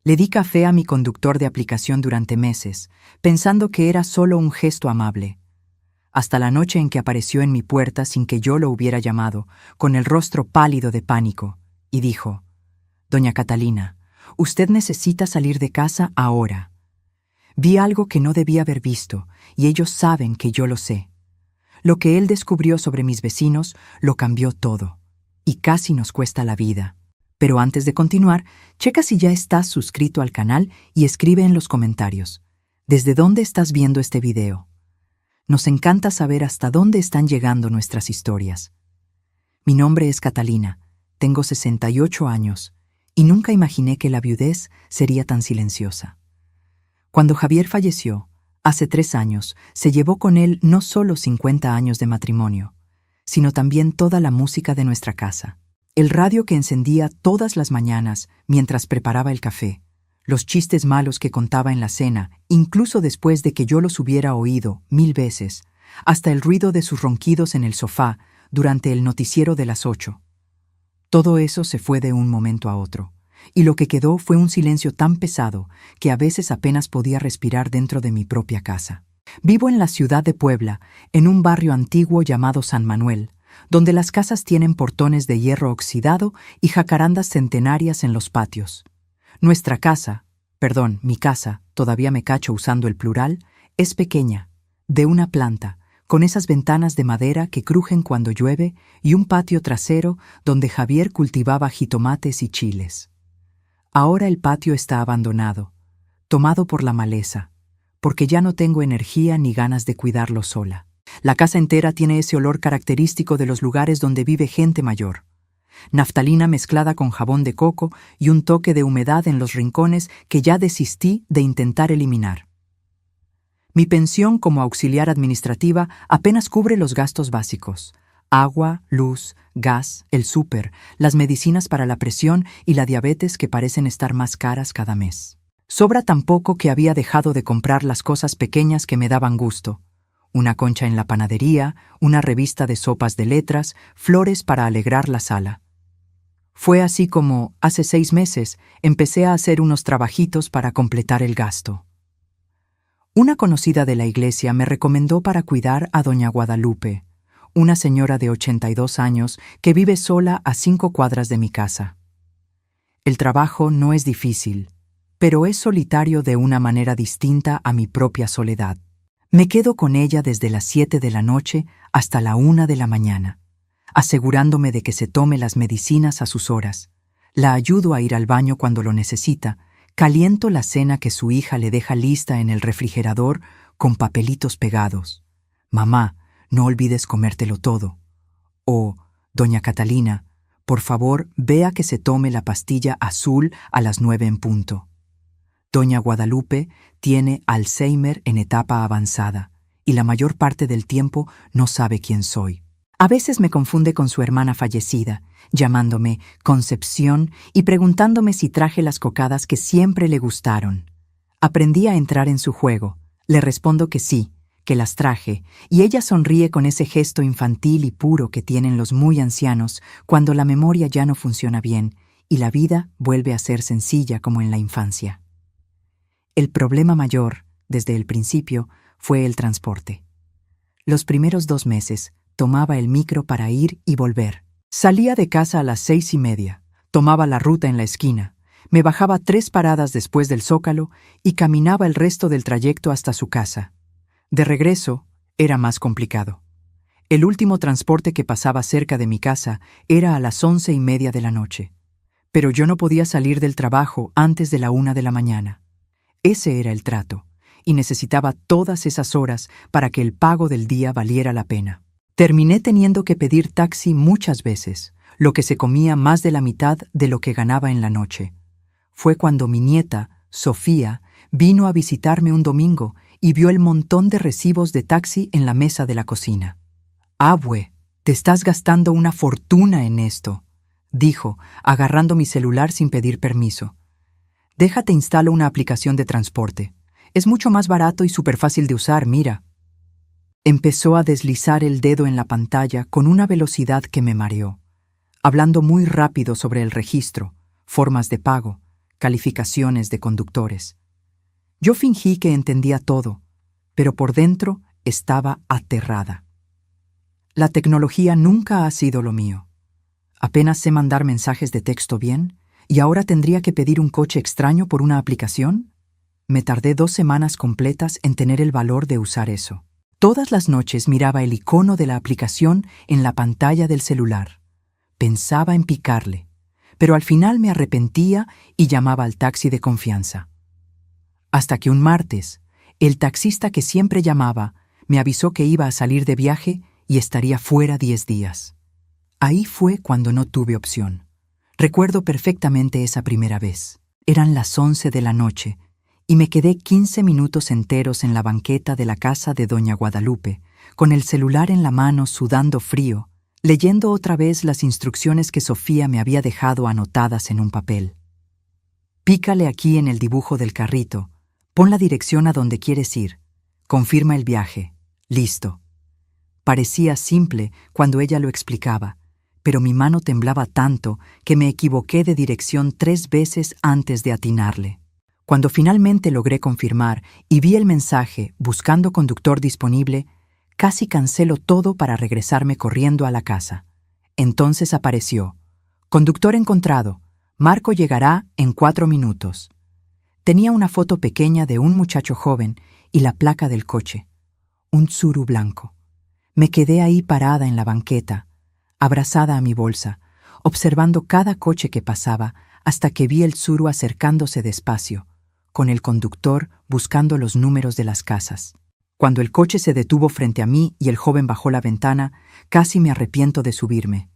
Le di café a mi conductor de aplicación durante meses, pensando que era solo un gesto amable. Hasta la noche en que apareció en mi puerta sin que yo lo hubiera llamado, con el rostro pálido de pánico, y dijo: «Doña Catalina, usted necesita salir de casa ahora. Vi algo que no debía haber visto, y ellos saben que yo lo sé. Lo que él descubrió sobre mis vecinos lo cambió todo, y casi nos cuesta la vida. Pero antes de continuar, checa si ya estás suscrito al canal y escribe en los comentarios ¿desde dónde estás viendo este video? Nos encanta saber hasta dónde están llegando nuestras historias. Mi nombre es Catalina, tengo 68 años, y nunca imaginé que la viudez sería tan silenciosa. Cuando Javier falleció, hace 3 años, se llevó con él no solo 50 años de matrimonio, sino también toda la música de nuestra casa. El radio que encendía todas las mañanas mientras preparaba el café, los chistes malos que contaba en la cena, incluso después de que yo los hubiera oído 1000 veces, hasta el ruido de sus ronquidos en el sofá durante el noticiero de las 8. Todo eso se fue de un momento a otro, y lo que quedó fue un silencio tan pesado que a veces apenas podía respirar dentro de mi propia casa. Vivo en la ciudad de Puebla, en un barrio antiguo llamado San Manuel, donde las casas tienen portones de hierro oxidado y jacarandas centenarias en los patios. Mi casa, todavía me cacho usando el plural, es pequeña, de una planta, con esas ventanas de madera que crujen cuando llueve y un patio trasero donde Javier cultivaba jitomates y chiles. Ahora el patio está abandonado, tomado por la maleza, porque ya no tengo energía ni ganas de cuidarlo sola. La casa entera tiene ese olor característico de los lugares donde vive gente mayor. Naftalina mezclada con jabón de coco y un toque de humedad en los rincones que ya desistí de intentar eliminar. Mi pensión como auxiliar administrativa apenas cubre los gastos básicos: agua, luz, gas, el súper, las medicinas para la presión y la diabetes que parecen estar más caras cada mes. Sobra tan poco que había dejado de comprar las cosas pequeñas que me daban gusto: una concha en la panadería, una revista de sopas de letras, flores para alegrar la sala. Fue así como, hace 6 meses, empecé a hacer unos trabajitos para completar el gasto. Una conocida de la iglesia me recomendó para cuidar a doña Guadalupe, una señora de 82 años que vive sola a 5 cuadras de mi casa. El trabajo no es difícil, pero es solitario de una manera distinta a mi propia soledad. Me quedo con ella desde las 7 de la noche hasta la 1 de la mañana, asegurándome de que se tome las medicinas a sus horas. La ayudo a ir al baño cuando lo necesita, caliento la cena que su hija le deja lista en el refrigerador con papelitos pegados: «Mamá, no olvides comértelo todo». O «Doña Catalina, por favor, vea que se tome la pastilla azul a las 9 en punto». Doña Guadalupe tiene Alzheimer en etapa avanzada y la mayor parte del tiempo no sabe quién soy. A veces me confunde con su hermana fallecida, llamándome Concepción y preguntándome si traje las cocadas que siempre le gustaron. Aprendí a entrar en su juego. Le respondo que sí, que las traje, y ella sonríe con ese gesto infantil y puro que tienen los muy ancianos cuando la memoria ya no funciona bien y la vida vuelve a ser sencilla como en la infancia. El problema mayor, desde el principio, fue el transporte. Los primeros 2 meses tomaba el micro para ir y volver. Salía de casa a las 6:30, tomaba la ruta en la esquina, me bajaba 3 paradas después del Zócalo y caminaba el resto del trayecto hasta su casa. De regreso, era más complicado. El último transporte que pasaba cerca de mi casa era a las 11:30 de la noche, pero yo no podía salir del trabajo antes de la 1 de la mañana. Ese era el trato, y necesitaba todas esas horas para que el pago del día valiera la pena. Terminé teniendo que pedir taxi muchas veces, lo que se comía más de la mitad de lo que ganaba en la noche. Fue cuando mi nieta, Sofía, vino a visitarme un domingo y vio el montón de recibos de taxi en la mesa de la cocina. «Abue, te estás gastando una fortuna en esto», dijo, agarrando mi celular sin pedir permiso. «Déjate instalo una aplicación de transporte. Es mucho más barato y súper fácil de usar, mira». Empezó a deslizar el dedo en la pantalla con una velocidad que me mareó, hablando muy rápido sobre el registro, formas de pago, calificaciones de conductores. Yo fingí que entendía todo, pero por dentro estaba aterrada. La tecnología nunca ha sido lo mío. Apenas sé mandar mensajes de texto bien, ¿y ahora tendría que pedir un coche extraño por una aplicación? Me tardé 2 semanas completas en tener el valor de usar eso. Todas las noches miraba el icono de la aplicación en la pantalla del celular. Pensaba en picarle, pero al final me arrepentía y llamaba al taxi de confianza. Hasta que un martes, el taxista que siempre llamaba me avisó que iba a salir de viaje y estaría fuera 10 días. Ahí fue cuando no tuve opción. Recuerdo perfectamente esa primera vez. Eran las 11 de la noche y me quedé 15 minutos enteros en la banqueta de la casa de doña Guadalupe, con el celular en la mano sudando frío, leyendo otra vez las instrucciones que Sofía me había dejado anotadas en un papel. Pícale aquí en el dibujo del carrito, pon la dirección a donde quieres ir, confirma el viaje, listo. Parecía simple cuando ella lo explicaba, pero mi mano temblaba tanto que me equivoqué de dirección 3 veces antes de atinarle. Cuando finalmente logré confirmar y vi el mensaje buscando conductor disponible, casi cancelo todo para regresarme corriendo a la casa. Entonces apareció: conductor encontrado, Marco llegará en 4 minutos. Tenía una foto pequeña de un muchacho joven y la placa del coche, un Tsuru blanco. Me quedé ahí parada en la banqueta, abrazada a mi bolsa, observando cada coche que pasaba hasta que vi el Tsuru acercándose despacio, con el conductor buscando los números de las casas. Cuando el coche se detuvo frente a mí y el joven bajó la ventana, casi me arrepiento de subirme.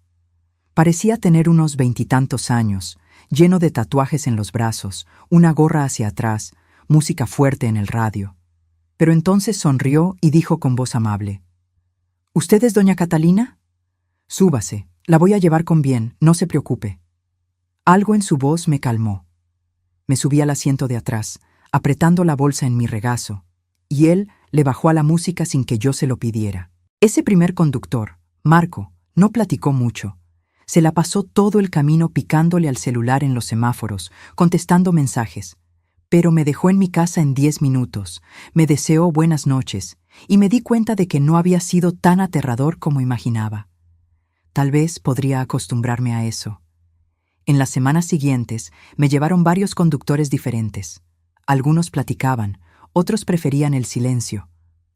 Parecía tener unos 20 y tantos años, lleno de tatuajes en los brazos, una gorra hacia atrás, música fuerte en el radio. Pero entonces sonrió y dijo con voz amable: ¿Usted es doña Catalina? Súbase, la voy a llevar con bien, no se preocupe. Algo en su voz me calmó. Me subí al asiento de atrás, apretando la bolsa en mi regazo, y él le bajó a la música sin que yo se lo pidiera. Ese primer conductor, Marco, no platicó mucho. Se la pasó todo el camino picándole al celular en los semáforos, contestando mensajes. Pero me dejó en mi casa en 10 minutos, me deseó buenas noches, y me di cuenta de que no había sido tan aterrador como imaginaba. Tal vez podría acostumbrarme a eso. En las semanas siguientes me llevaron varios conductores diferentes. Algunos platicaban, otros preferían el silencio.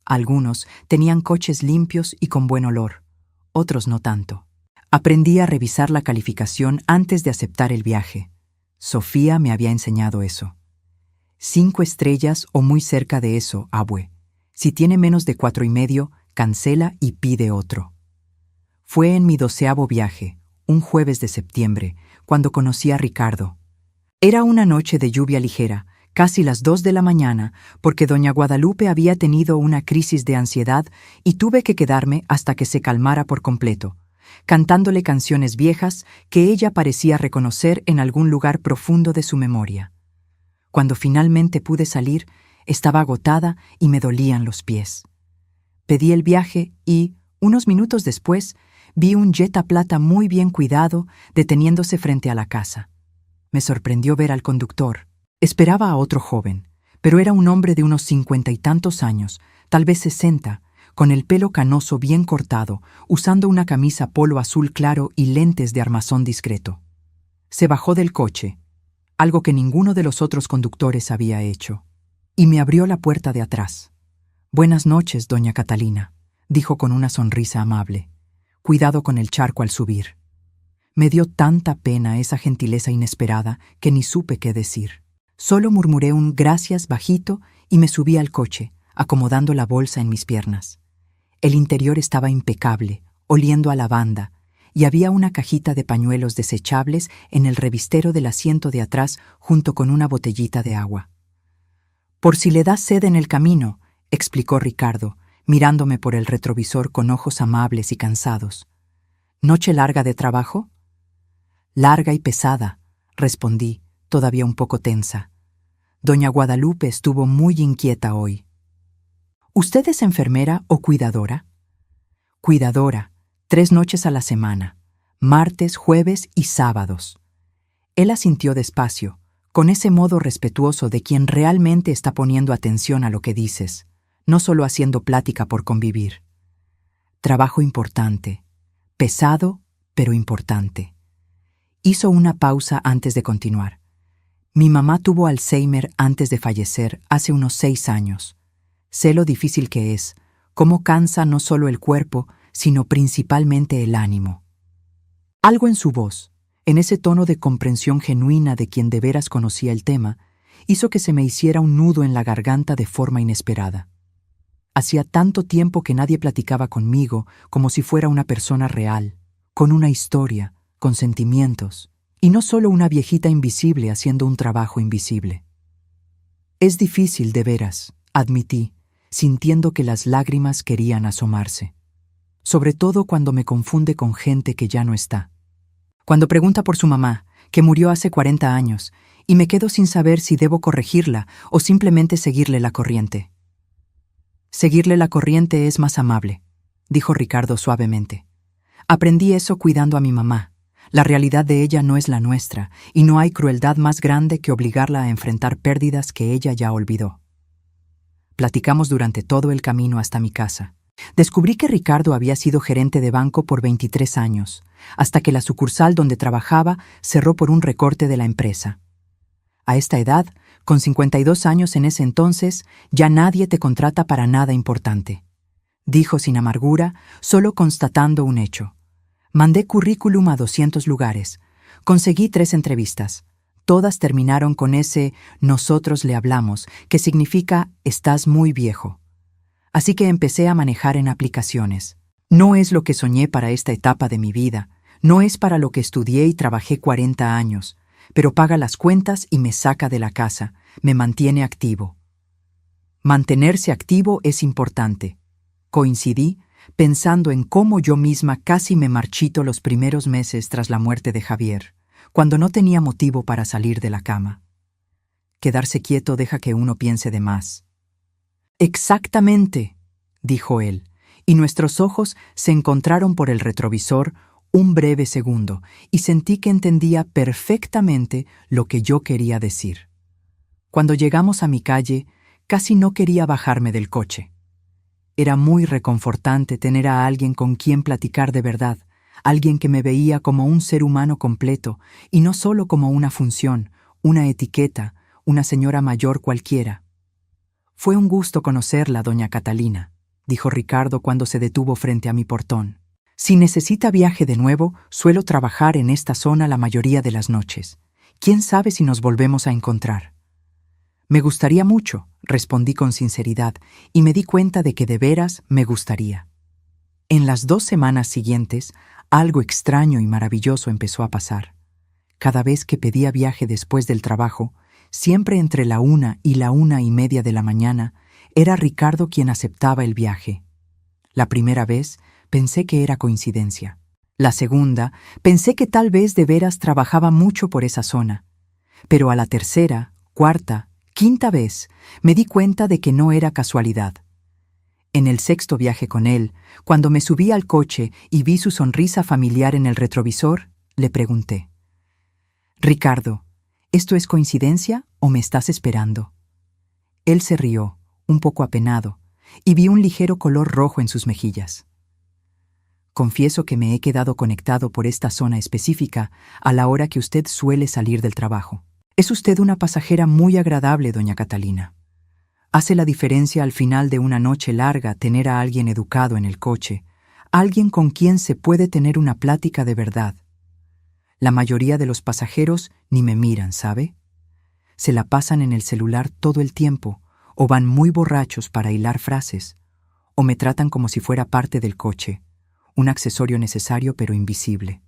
Algunos tenían coches limpios y con buen olor, otros no tanto. Aprendí a revisar la calificación antes de aceptar el viaje. Sofía me había enseñado eso. 5 estrellas o muy cerca de eso, abue. Si tiene menos de 4,5, cancela y pide otro. Fue en mi 12º viaje, un jueves de septiembre, cuando conocí a Ricardo. Era una noche de lluvia ligera, casi las 2 de la mañana, porque doña Guadalupe había tenido una crisis de ansiedad y tuve que quedarme hasta que se calmara por completo, cantándole canciones viejas que ella parecía reconocer en algún lugar profundo de su memoria. Cuando finalmente pude salir, estaba agotada y me dolían los pies. Pedí el viaje y, unos minutos después, vi un Jetta plata muy bien cuidado deteniéndose frente a la casa. Me sorprendió ver al conductor. Esperaba a otro joven, pero era un hombre de unos 50 y tantos años, tal vez 60, con el pelo canoso bien cortado, usando una camisa polo azul claro y lentes de armazón discreto. Se bajó del coche, algo que ninguno de los otros conductores había hecho, y me abrió la puerta de atrás. «Buenas noches, doña Catalina», dijo con una sonrisa amable. «Cuidado con el charco al subir». Me dio tanta pena esa gentileza inesperada que ni supe qué decir. Solo murmuré un gracias bajito y me subí al coche, acomodando la bolsa en mis piernas. El interior estaba impecable, oliendo a lavanda, y había una cajita de pañuelos desechables en el revistero del asiento de atrás junto con una botellita de agua. «Por si le da sed en el camino», explicó Ricardo, mirándome por el retrovisor con ojos amables y cansados. «¿Noche larga de trabajo?» «Larga y pesada», respondí, todavía un poco tensa. Doña Guadalupe estuvo muy inquieta hoy. «¿Usted es enfermera o cuidadora?» «Cuidadora, 3 noches a la semana, martes, jueves y sábados». Él asintió despacio, con ese modo respetuoso de quien realmente está poniendo atención a lo que dices, no solo haciendo plática por convivir. Trabajo importante, pesado, pero importante. Hizo una pausa antes de continuar. Mi mamá tuvo Alzheimer antes de fallecer hace unos 6 años. Sé lo difícil que es, cómo cansa no solo el cuerpo, sino principalmente el ánimo. Algo en su voz, en ese tono de comprensión genuina de quien de veras conocía el tema, hizo que se me hiciera un nudo en la garganta de forma inesperada. Hacía tanto tiempo que nadie platicaba conmigo como si fuera una persona real, con una historia, con sentimientos, y no solo una viejita invisible haciendo un trabajo invisible. Es difícil de veras, admití, sintiendo que las lágrimas querían asomarse. Sobre todo cuando me confunde con gente que ya no está. Cuando pregunta por su mamá, que murió hace 40 años, y me quedo sin saber si debo corregirla o simplemente seguirle la corriente. Seguirle la corriente es más amable, dijo Ricardo suavemente. Aprendí eso cuidando a mi mamá. La realidad de ella no es la nuestra, y no hay crueldad más grande que obligarla a enfrentar pérdidas que ella ya olvidó. Platicamos durante todo el camino hasta mi casa. Descubrí que Ricardo había sido gerente de banco por 23 años, hasta que la sucursal donde trabajaba cerró por un recorte de la empresa. A esta edad, con 52 años en ese entonces, ya nadie te contrata para nada importante. Dijo sin amargura, solo constatando un hecho. Mandé currículum a 200 lugares. Conseguí 3 entrevistas. Todas terminaron con ese «nosotros le hablamos», que significa «estás muy viejo». Así que empecé a manejar en aplicaciones. No es lo que soñé para esta etapa de mi vida, no es para lo que estudié y trabajé 40 años, pero paga las cuentas y me saca de la casa, me mantiene activo. Mantenerse activo es importante. Coincidí pensando en cómo yo misma casi me marchito los primeros meses tras la muerte de Javier, cuando no tenía motivo para salir de la cama. Quedarse quieto deja que uno piense de más. «Exactamente», dijo él, y nuestros ojos se encontraron por el retrovisor un breve segundo, y sentí que entendía perfectamente lo que yo quería decir. Cuando llegamos a mi calle, casi no quería bajarme del coche. Era muy reconfortante tener a alguien con quien platicar de verdad, alguien que me veía como un ser humano completo y no solo como una función, una etiqueta, una señora mayor cualquiera. «Fue un gusto conocerla, doña Catalina», dijo Ricardo cuando se detuvo frente a mi portón. «Si necesita viaje de nuevo, suelo trabajar en esta zona la mayoría de las noches. ¿Quién sabe si nos volvemos a encontrar?» «Me gustaría mucho», respondí con sinceridad, y me di cuenta de que de veras me gustaría. En las 2 semanas siguientes, algo extraño y maravilloso empezó a pasar. Cada vez que pedía viaje después del trabajo, siempre entre la 1 y la 1:30 de la mañana, era Ricardo quien aceptaba el viaje. La primera vez pensé que era coincidencia. La segunda, pensé que tal vez de veras trabajaba mucho por esa zona. Pero a la tercera, cuarta, quinta vez, me di cuenta de que no era casualidad. En el 6º viaje con él, cuando me subí al coche y vi su sonrisa familiar en el retrovisor, le pregunté: «Ricardo, ¿esto es coincidencia o me estás esperando?» Él se rió, un poco apenado, y vi un ligero color rojo en sus mejillas. «Confieso que me he quedado conectado por esta zona específica a la hora que usted suele salir del trabajo. Es usted una pasajera muy agradable, doña Catalina. Hace la diferencia al final de una noche larga tener a alguien educado en el coche, alguien con quien se puede tener una plática de verdad. La mayoría de los pasajeros ni me miran, ¿sabe? Se la pasan en el celular todo el tiempo, o van muy borrachos para hilar frases, o me tratan como si fuera parte del coche, un accesorio necesario pero invisible».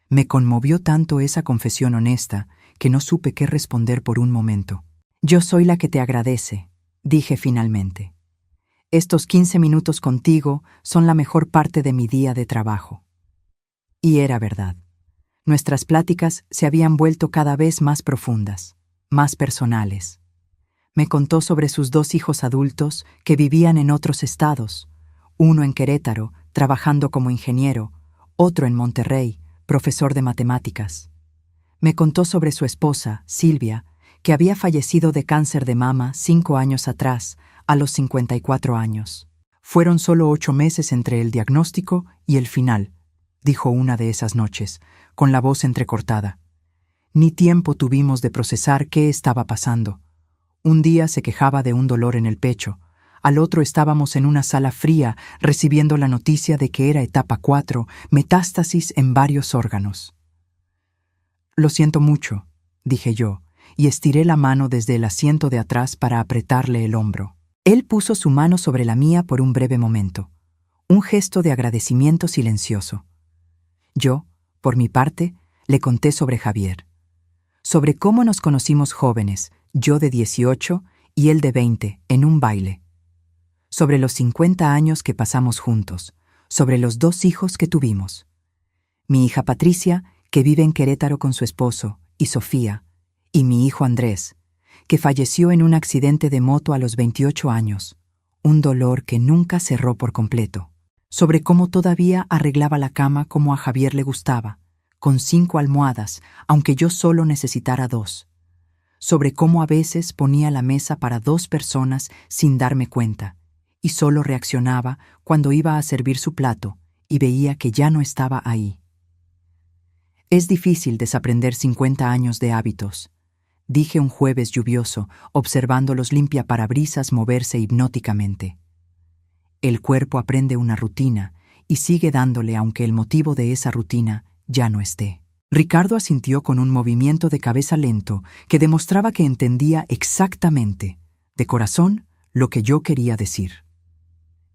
Me conmovió tanto esa confesión honesta que no supe qué responder por un momento. «Yo soy la que te agradece», dije finalmente. «Estos 15 minutos contigo son la mejor parte de mi día de trabajo». Y era verdad. Nuestras pláticas se habían vuelto cada vez más profundas, más personales. Me contó sobre sus 2 hijos adultos que vivían en otros estados, uno en Querétaro, trabajando como ingeniero, otro en Monterrey, profesor de matemáticas. Me contó sobre su esposa, Silvia, que había fallecido de cáncer de mama 5 años atrás, a los 54 años. Fueron solo 8 meses entre el diagnóstico y el final, dijo una de esas noches, con la voz entrecortada. Ni tiempo tuvimos de procesar qué estaba pasando. Un día se quejaba de un dolor en el pecho, al otro estábamos en una sala fría recibiendo la noticia de que era etapa 4, metástasis en varios órganos. Lo siento mucho, dije yo, y estiré la mano desde el asiento de atrás para apretarle el hombro. Él puso su mano sobre la mía por un breve momento, un gesto de agradecimiento silencioso. Yo, por mi parte, le conté sobre Javier, sobre cómo nos conocimos jóvenes, yo de 18 y él de 20, en un baile, sobre los 50 años que pasamos juntos, sobre los 2 hijos que tuvimos. Mi hija Patricia, que vive en Querétaro con su esposo, y Sofía, y mi hijo Andrés, que falleció en un accidente de moto a los 28 años, un dolor que nunca cerró por completo, sobre cómo todavía arreglaba la cama como a Javier le gustaba, con 5 almohadas, aunque yo solo necesitara 2, sobre cómo a veces ponía la mesa para 2 personas sin darme cuenta, y solo reaccionaba cuando iba a servir su plato y veía que ya no estaba ahí. Es difícil desaprender 50 años de hábitos, dije un jueves lluvioso, observando los limpiaparabrisas moverse hipnóticamente. El cuerpo aprende una rutina y sigue dándole aunque el motivo de esa rutina ya no esté. Ricardo asintió con un movimiento de cabeza lento que demostraba que entendía exactamente, de corazón, lo que yo quería decir.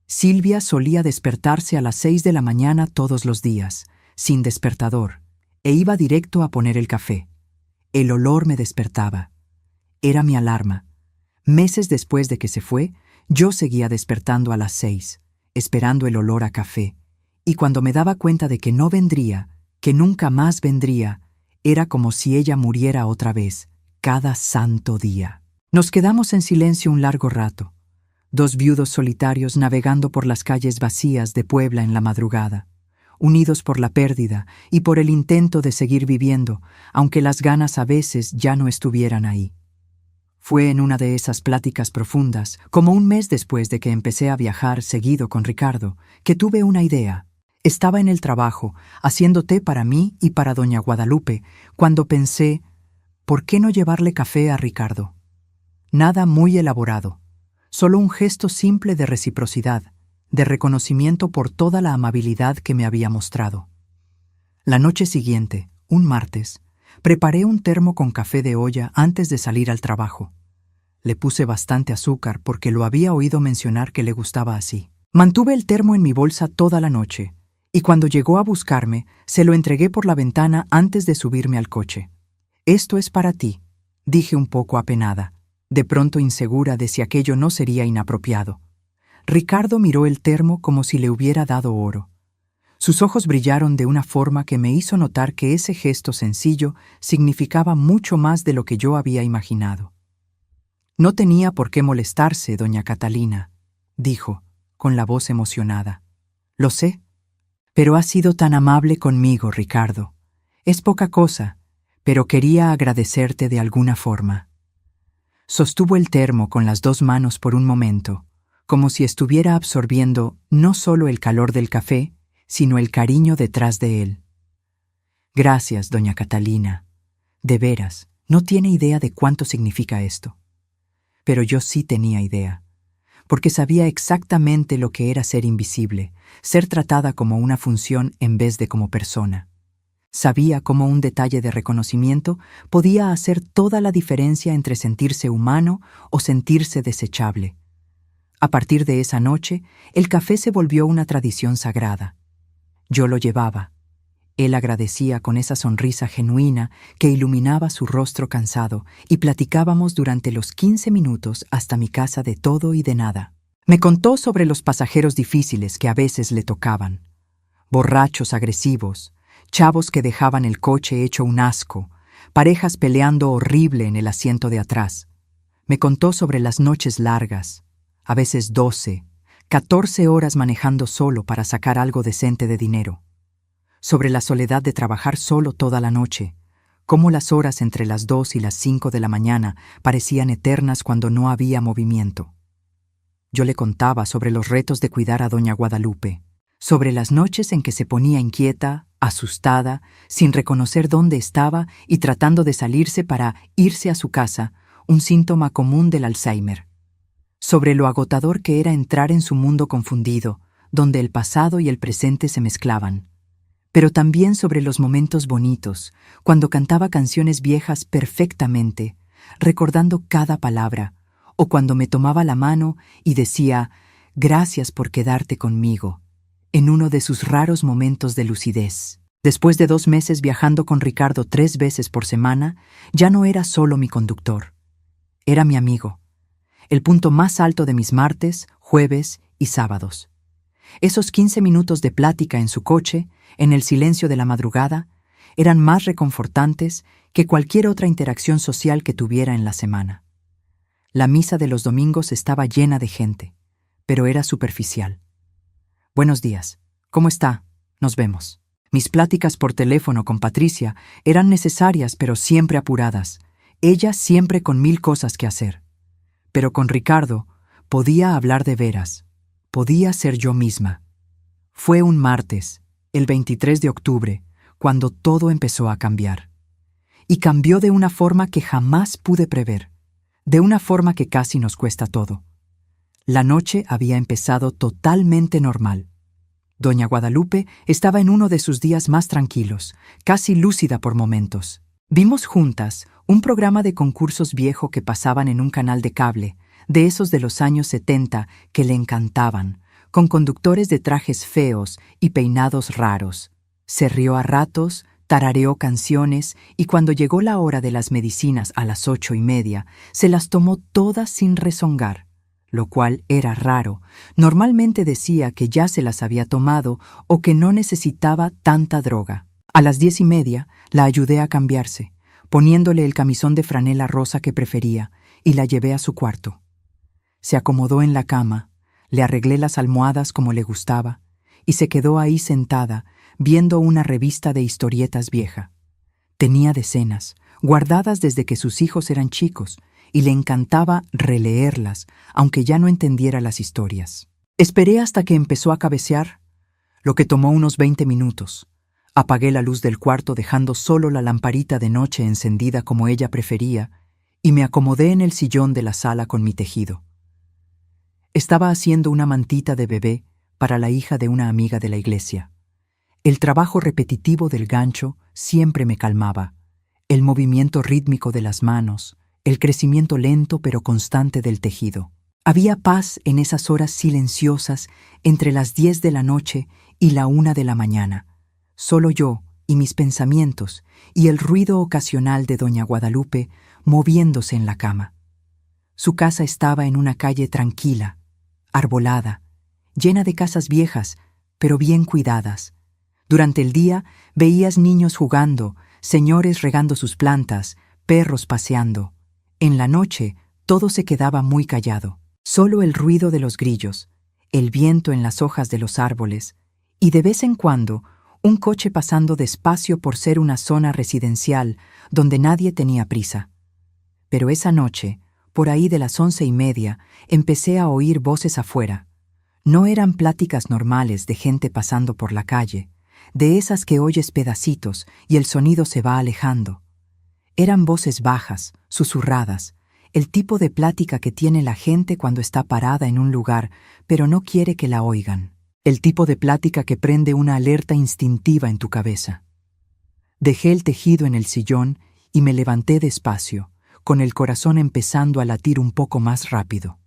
Silvia solía despertarse a las 6 de la mañana todos los días, sin despertador, e iba directo a poner el café. El olor me despertaba. Era mi alarma. Meses después de que se fue, yo seguía despertando a las 6, esperando el olor a café, y cuando me daba cuenta de que no vendría, que nunca más vendría, era como si ella muriera otra vez, cada santo día. Nos quedamos en silencio un largo rato, 2 viudos solitarios navegando por las calles vacías de Puebla en la madrugada, unidos por la pérdida y por el intento de seguir viviendo, aunque las ganas a veces ya no estuvieran ahí. Fue en una de esas pláticas profundas, como un mes después de que empecé a viajar seguido con Ricardo, que tuve una idea. Estaba en el trabajo, haciendo té para mí y para doña Guadalupe, cuando pensé, ¿por qué no llevarle café a Ricardo? Nada muy elaborado, solo un gesto simple de reciprocidad, de reconocimiento por toda la amabilidad que me había mostrado. La noche siguiente, un martes, preparé un termo con café de olla antes de salir al trabajo. Le puse bastante azúcar porque lo había oído mencionar que le gustaba así. Mantuve el termo en mi bolsa toda la noche, y cuando llegó a buscarme, se lo entregué por la ventana antes de subirme al coche. «Esto es para ti», dije un poco apenada, de pronto insegura de si aquello no sería inapropiado. Ricardo miró el termo como si le hubiera dado oro. Sus ojos brillaron de una forma que me hizo notar que ese gesto sencillo significaba mucho más de lo que yo había imaginado. «No tenía por qué molestarse, doña Catalina», dijo, con la voz emocionada. «Lo sé, pero has sido tan amable conmigo, Ricardo. Es poca cosa, pero quería agradecerte de alguna forma». Sostuvo el termo con las 2 manos por un momento, como si estuviera absorbiendo no solo el calor del café, sino el cariño detrás de él. «Gracias, doña Catalina. De veras, no tiene idea de cuánto significa esto». Pero yo sí tenía idea, porque sabía exactamente lo que era ser invisible, ser tratada como una función en vez de como persona. Sabía cómo un detalle de reconocimiento podía hacer toda la diferencia entre sentirse humano o sentirse desechable. A partir de esa noche, el café se volvió una tradición sagrada. Yo lo llevaba. Él agradecía con esa sonrisa genuina que iluminaba su rostro cansado y platicábamos durante los 15 minutos hasta mi casa de todo y de nada. Me contó sobre los pasajeros difíciles que a veces le tocaban. Borrachos agresivos, chavos que dejaban el coche hecho un asco, parejas peleando horrible en el asiento de atrás. Me contó sobre las noches largas, a veces 12, 14 horas manejando solo para sacar algo decente de dinero. Sobre la soledad de trabajar solo toda la noche, Cómo las horas entre las 2 y las 5 de la mañana parecían eternas cuando no había movimiento. Yo le contaba sobre los retos de cuidar a doña Guadalupe, sobre las noches en que se ponía inquieta, asustada, sin reconocer dónde estaba y tratando de salirse para irse a su casa, un síntoma común del Alzheimer. Sobre lo agotador que era entrar en su mundo confundido, donde el pasado y el presente se mezclaban. Pero también sobre los momentos bonitos, cuando cantaba canciones viejas perfectamente, recordando cada palabra, o cuando me tomaba la mano y decía, «Gracias por quedarte conmigo», en uno de sus raros momentos de lucidez. Después de 2 meses viajando con Ricardo 3 veces por semana, ya no era solo mi conductor. Era mi amigo, el punto más alto de mis martes, jueves y sábados. Esos 15 minutos de plática en su coche, en el silencio de la madrugada, eran más reconfortantes que cualquier otra interacción social que tuviera en la semana. La misa de los domingos estaba llena de gente, pero era superficial. «Buenos días. ¿Cómo está? Nos vemos». Mis pláticas por teléfono con Patricia eran necesarias pero siempre apuradas, ella siempre con 1000 cosas que hacer. Pero con Ricardo podía hablar de veras, podía ser yo misma. Fue un martes, el 23 de octubre, cuando todo empezó a cambiar. Y cambió de una forma que jamás pude prever, de una forma que casi nos cuesta todo. La noche había empezado totalmente normal. Doña Guadalupe estaba en uno de sus días más tranquilos, casi lúcida por momentos. Vimos juntas un programa de concursos viejo que pasaban en un canal de cable, de esos de los años 70 que le encantaban, con conductores de trajes feos y peinados raros. Se rió a ratos, tarareó canciones y cuando llegó la hora de las medicinas a las 8:30, se las tomó todas sin rezongar, lo cual era raro. Normalmente decía que ya se las había tomado o que no necesitaba tanta droga. A las 10:30 la ayudé a cambiarse, poniéndole el camisón de franela rosa que prefería, y la llevé a su cuarto. Se acomodó en la cama, le arreglé las almohadas como le gustaba, y se quedó ahí sentada, viendo una revista de historietas vieja. Tenía decenas, guardadas desde que sus hijos eran chicos, y le encantaba releerlas, aunque ya no entendiera las historias. Esperé hasta que empezó a cabecear, lo que tomó unos 20 minutos. Apagué la luz del cuarto dejando solo la lamparita de noche encendida como ella prefería, y me acomodé en el sillón de la sala con mi tejido. Estaba haciendo una mantita de bebé para la hija de una amiga de la iglesia. El trabajo repetitivo del gancho siempre me calmaba, el movimiento rítmico de las manos, el crecimiento lento pero constante del tejido. Había paz en esas horas silenciosas entre las 10 de la noche y la 1 de la mañana. Solo yo y mis pensamientos y el ruido ocasional de doña Guadalupe moviéndose en la cama. Su casa estaba en una calle tranquila, arbolada, llena de casas viejas, pero bien cuidadas. Durante el día veías niños jugando, señores regando sus plantas, perros paseando. En la noche todo se quedaba muy callado. Solo el ruido de los grillos, el viento en las hojas de los árboles y de vez en cuando un coche pasando despacio por ser una zona residencial donde nadie tenía prisa. Pero esa noche, por ahí de las 11:30, empecé a oír voces afuera. No eran pláticas normales de gente pasando por la calle, de esas que oyes pedacitos y el sonido se va alejando. Eran voces bajas, susurradas, el tipo de plática que tiene la gente cuando está parada en un lugar, pero no quiere que la oigan. El tipo de plática que prende una alerta instintiva en tu cabeza. Dejé el tejido en el sillón y me levanté despacio, con el corazón empezando a latir un poco más rápido.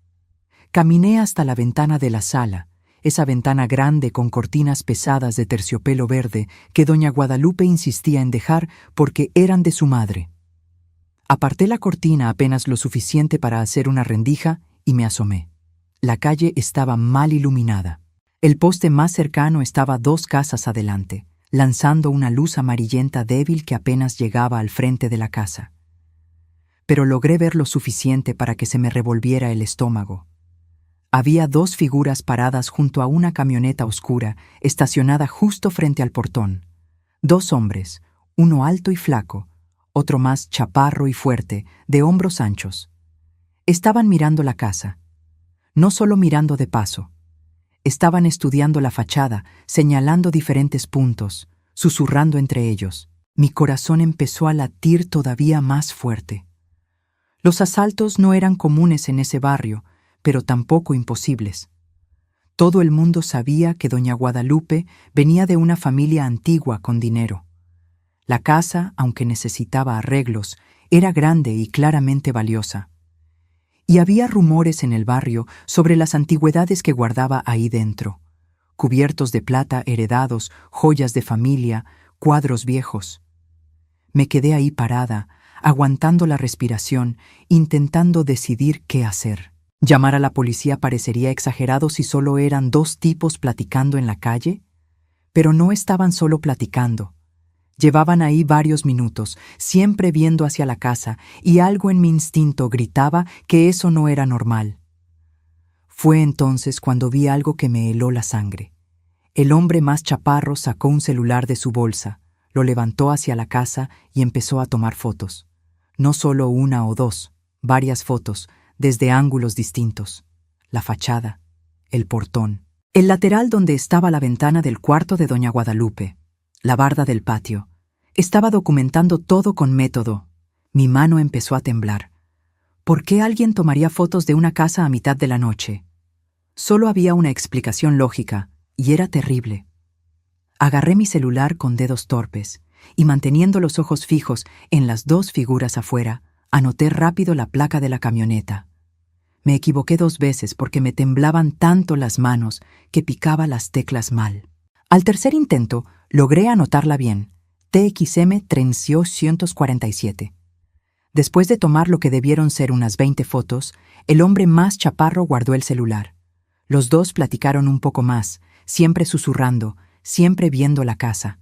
Caminé hasta la ventana de la sala, esa ventana grande con cortinas pesadas de terciopelo verde que doña Guadalupe insistía en dejar porque eran de su madre. Aparté la cortina apenas lo suficiente para hacer una rendija y me asomé. La calle estaba mal iluminada. El poste más cercano estaba 2 casas adelante, lanzando una luz amarillenta débil que apenas llegaba al frente de la casa. Pero logré ver lo suficiente para que se me revolviera el estómago. Había 2 figuras paradas junto a una camioneta oscura, estacionada justo frente al portón. 2 hombres, uno alto y flaco, otro más chaparro y fuerte, de hombros anchos. Estaban mirando la casa. No solo mirando de paso. Estaban estudiando la fachada, señalando diferentes puntos, susurrando entre ellos. Mi corazón empezó a latir todavía más fuerte. Los asaltos no eran comunes en ese barrio, pero tampoco imposibles. Todo el mundo sabía que doña Guadalupe venía de una familia antigua con dinero. La casa, aunque necesitaba arreglos, era grande y claramente valiosa. Y había rumores en el barrio sobre las antigüedades que guardaba ahí dentro. Cubiertos de plata heredados, joyas de familia, cuadros viejos. Me quedé ahí parada, aguantando la respiración, intentando decidir qué hacer. ¿Llamar a la policía parecería exagerado si solo eran dos tipos platicando en la calle? Pero no estaban solo platicando. Llevaban ahí varios minutos, siempre viendo hacia la casa, y algo en mi instinto gritaba que eso no era normal. Fue entonces cuando vi algo que me heló la sangre. El hombre más chaparro sacó un celular de su bolsa, lo levantó hacia la casa y empezó a tomar fotos. No solo una o dos, varias fotos, desde ángulos distintos. La fachada, el portón, el lateral donde estaba la ventana del cuarto de doña Guadalupe, la barda del patio. Estaba documentando todo con método. Mi mano empezó a temblar. ¿Por qué alguien tomaría fotos de una casa a mitad de la noche? Solo había una explicación lógica, y era terrible. Agarré mi celular con dedos torpes, y manteniendo los ojos fijos en las dos figuras afuera, anoté rápido la placa de la camioneta. Me equivoqué 2 veces porque me temblaban tanto las manos que picaba las teclas mal. Al tercer intento, logré anotarla bien. TXM 347. Después de tomar lo que debieron ser unas 20 fotos, el hombre más chaparro guardó el celular. Los dos platicaron un poco más, siempre susurrando, siempre viendo la casa.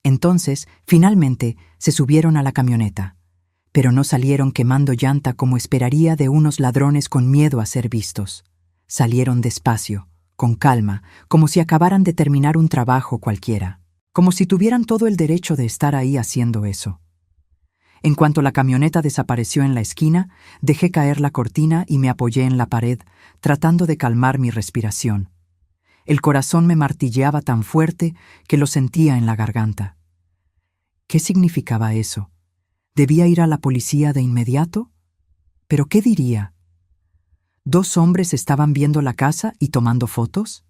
Entonces, finalmente, se subieron a la camioneta. Pero no salieron quemando llanta como esperaría de unos ladrones con miedo a ser vistos. Salieron despacio, con calma, como si acabaran de terminar un trabajo cualquiera. Como si tuvieran todo el derecho de estar ahí haciendo eso. En cuanto la camioneta desapareció en la esquina, dejé caer la cortina y me apoyé en la pared, tratando de calmar mi respiración. El corazón me martilleaba tan fuerte que lo sentía en la garganta. ¿Qué significaba eso? ¿Debía ir a la policía de inmediato? ¿Pero qué diría? ¿2 hombres estaban viendo la casa y tomando fotos?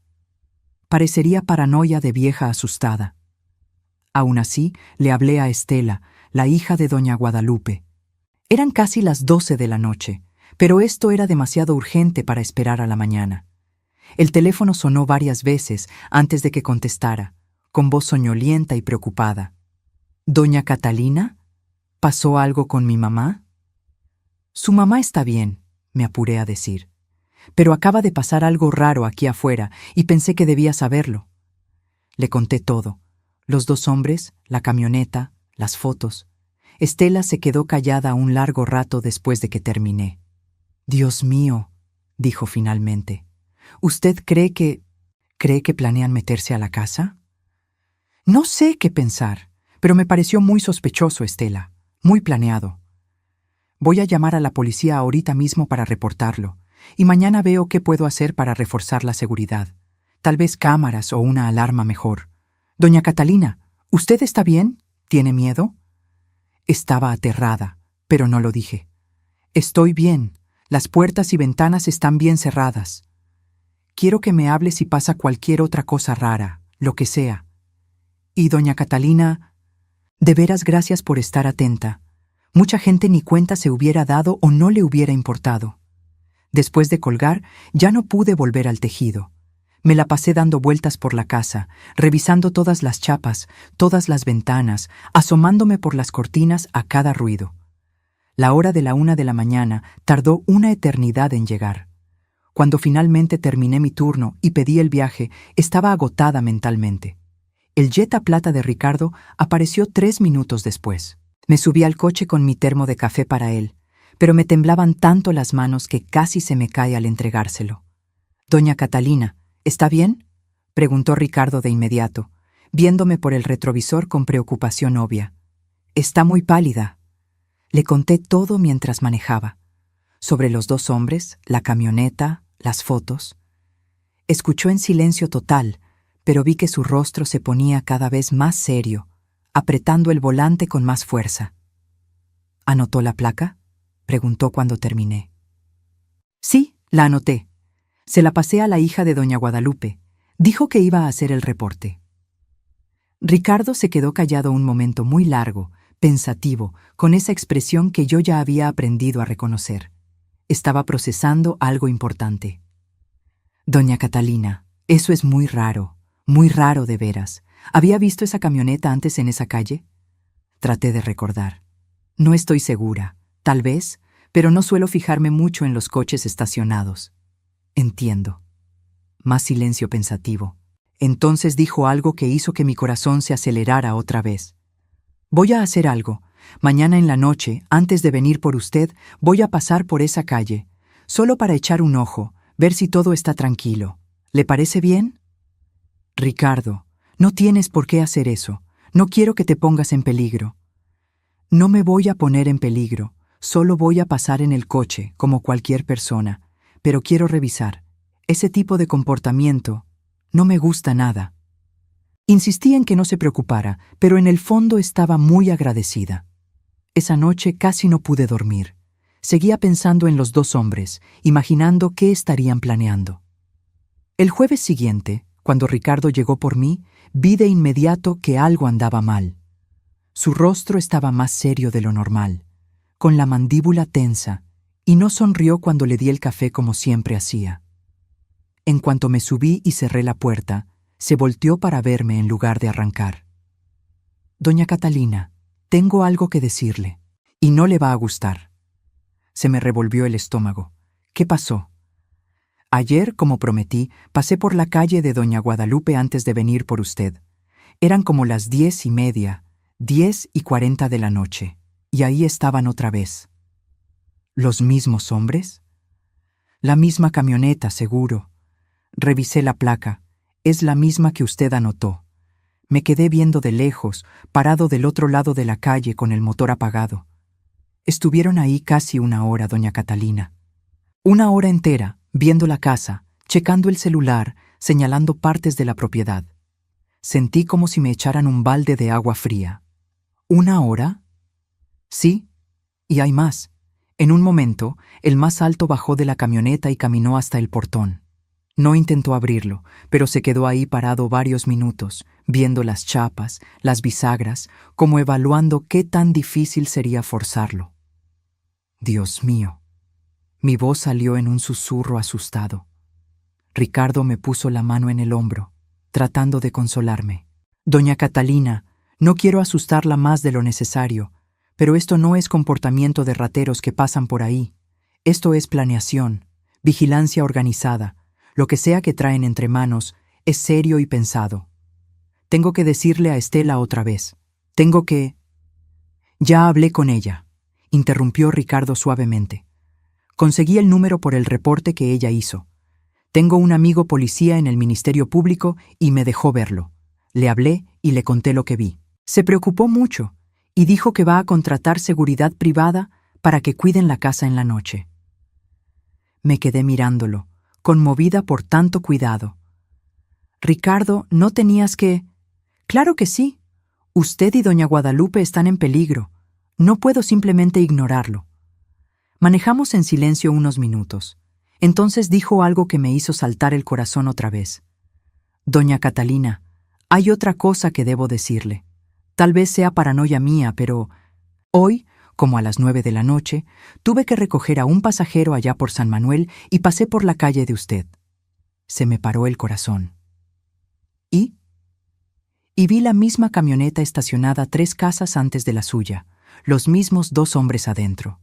Parecería paranoia de vieja asustada. Aún así, le hablé a Estela, la hija de doña Guadalupe. Eran casi las 12 de la noche, pero esto era demasiado urgente para esperar a la mañana. El teléfono sonó varias veces antes de que contestara, con voz soñolienta y preocupada. ¿Doña Catalina? ¿Pasó algo con mi mamá? Su mamá está bien, me apuré a decir. Pero acaba de pasar algo raro aquí afuera y pensé que debía saberlo. Le conté todo. Los 2 hombres, la camioneta, las fotos. Estela se quedó callada un largo rato después de que terminé. «Dios mío», dijo finalmente. «¿Usted cree que planean meterse a la casa?» No sé qué pensar, pero me pareció muy sospechoso, Estela, muy planeado. Voy a llamar a la policía ahorita mismo para reportarlo, y mañana veo qué puedo hacer para reforzar la seguridad. Tal vez cámaras o una alarma mejor. Doña Catalina, ¿usted está bien? ¿Tiene miedo? Estaba aterrada, pero no lo dije. Estoy bien. Las puertas y ventanas están bien cerradas. Quiero que me hable si pasa cualquier otra cosa rara, lo que sea. Y doña Catalina, de veras gracias por estar atenta. Mucha gente ni cuenta se hubiera dado o no le hubiera importado. Después de colgar, ya no pude volver al tejido. Me la pasé dando vueltas por la casa, revisando todas las chapas, todas las ventanas, asomándome por las cortinas a cada ruido. La hora de la 1 de la mañana tardó una eternidad en llegar. Cuando finalmente terminé mi turno y pedí el viaje, estaba agotada mentalmente. El Jetta plata de Ricardo apareció 3 minutos después. Me subí al coche con mi termo de café para él, pero me temblaban tanto las manos que casi se me cae al entregárselo. «Doña Catalina, ¿está bien?», preguntó Ricardo de inmediato, viéndome por el retrovisor con preocupación obvia. «Está muy pálida». Le conté todo mientras manejaba. Sobre los dos hombres, la camioneta, las fotos. Escuchó en silencio total, pero vi que su rostro se ponía cada vez más serio, apretando el volante con más fuerza. ¿Anotó la placa?, preguntó cuando terminé. Sí, la anoté. Se la pasé a la hija de doña Guadalupe. Dijo que iba a hacer el reporte. Ricardo se quedó callado un momento muy largo, pensativo, con esa expresión que yo ya había aprendido a reconocer. Estaba procesando algo importante. Doña Catalina, eso es muy raro de veras. ¿Había visto esa camioneta antes en esa calle? Traté de recordar. No estoy segura, tal vez, pero no suelo fijarme mucho en los coches estacionados. Entiendo. Más silencio pensativo. Entonces dijo algo que hizo que mi corazón se acelerara otra vez. Voy a hacer algo. Mañana en la noche, antes de venir por usted, voy a pasar por esa calle, solo para echar un ojo, ver si todo está tranquilo. ¿Le parece bien? Ricardo, no tienes por qué hacer eso. No quiero que te pongas en peligro. No me voy a poner en peligro. Solo voy a pasar en el coche, como cualquier persona. Pero quiero revisar. Ese tipo de comportamiento no me gusta nada. Insistí en que no se preocupara, pero en el fondo estaba muy agradecida. Esa noche casi no pude dormir. Seguía pensando en los dos hombres, imaginando qué estarían planeando. El jueves siguiente, cuando Ricardo llegó por mí, vi de inmediato que algo andaba mal. Su rostro estaba más serio de lo normal, con la mandíbula tensa, y no sonrió cuando le di el café como siempre hacía. En cuanto me subí y cerré la puerta, se volteó para verme en lugar de arrancar. Doña Catalina, tengo algo que decirle, y no le va a gustar. Se me revolvió el estómago. ¿Qué pasó? Ayer, como prometí, pasé por la calle de doña Guadalupe antes de venir por usted. Eran como las 10:30, 10:40 de la noche, y ahí estaban otra vez. ¿Los mismos hombres? La misma camioneta, seguro. Revisé la placa. Es la misma que usted anotó. Me quedé viendo de lejos, parado del otro lado de la calle con el motor apagado. Estuvieron ahí casi 1 hora, doña Catalina. 1 hora entera, viendo la casa, checando el celular, señalando partes de la propiedad. Sentí como si me echaran un balde de agua fría. ¿1 hora? Sí, y hay más. En un momento, el más alto bajó de la camioneta y caminó hasta el portón. No intentó abrirlo, pero se quedó ahí parado varios minutos, viendo las chapas, las bisagras, como evaluando qué tan difícil sería forzarlo. Dios mío. Mi voz salió en un susurro asustado. Ricardo me puso la mano en el hombro, tratando de consolarme. Doña Catalina, no quiero asustarla más de lo necesario, pero esto no es comportamiento de rateros que pasan por ahí. Esto es planeación, vigilancia organizada. Lo que sea que traen entre manos es serio y pensado. Tengo que decirle a Estela otra vez. Tengo que... Ya hablé con ella, interrumpió Ricardo suavemente. Conseguí el número por el reporte que ella hizo. Tengo un amigo policía en el Ministerio Público y me dejó verlo. Le hablé y le conté lo que vi. Se preocupó mucho y dijo que va a contratar seguridad privada para que cuiden la casa en la noche. Me quedé mirándolo, conmovida por tanto cuidado. Ricardo, no tenías que... Claro que sí. Usted y doña Guadalupe están en peligro. No puedo simplemente ignorarlo. Manejamos en silencio unos minutos. Entonces dijo algo que me hizo saltar el corazón otra vez. Doña Catalina, hay otra cosa que debo decirle. Tal vez sea paranoia mía, pero... Hoy, como a las 9 de la noche, tuve que recoger a un pasajero allá por San Manuel y pasé por la calle de usted. Se me paró el corazón. ¿Y? Y vi la misma camioneta estacionada 3 casas antes de la suya, los mismos 2 hombres adentro.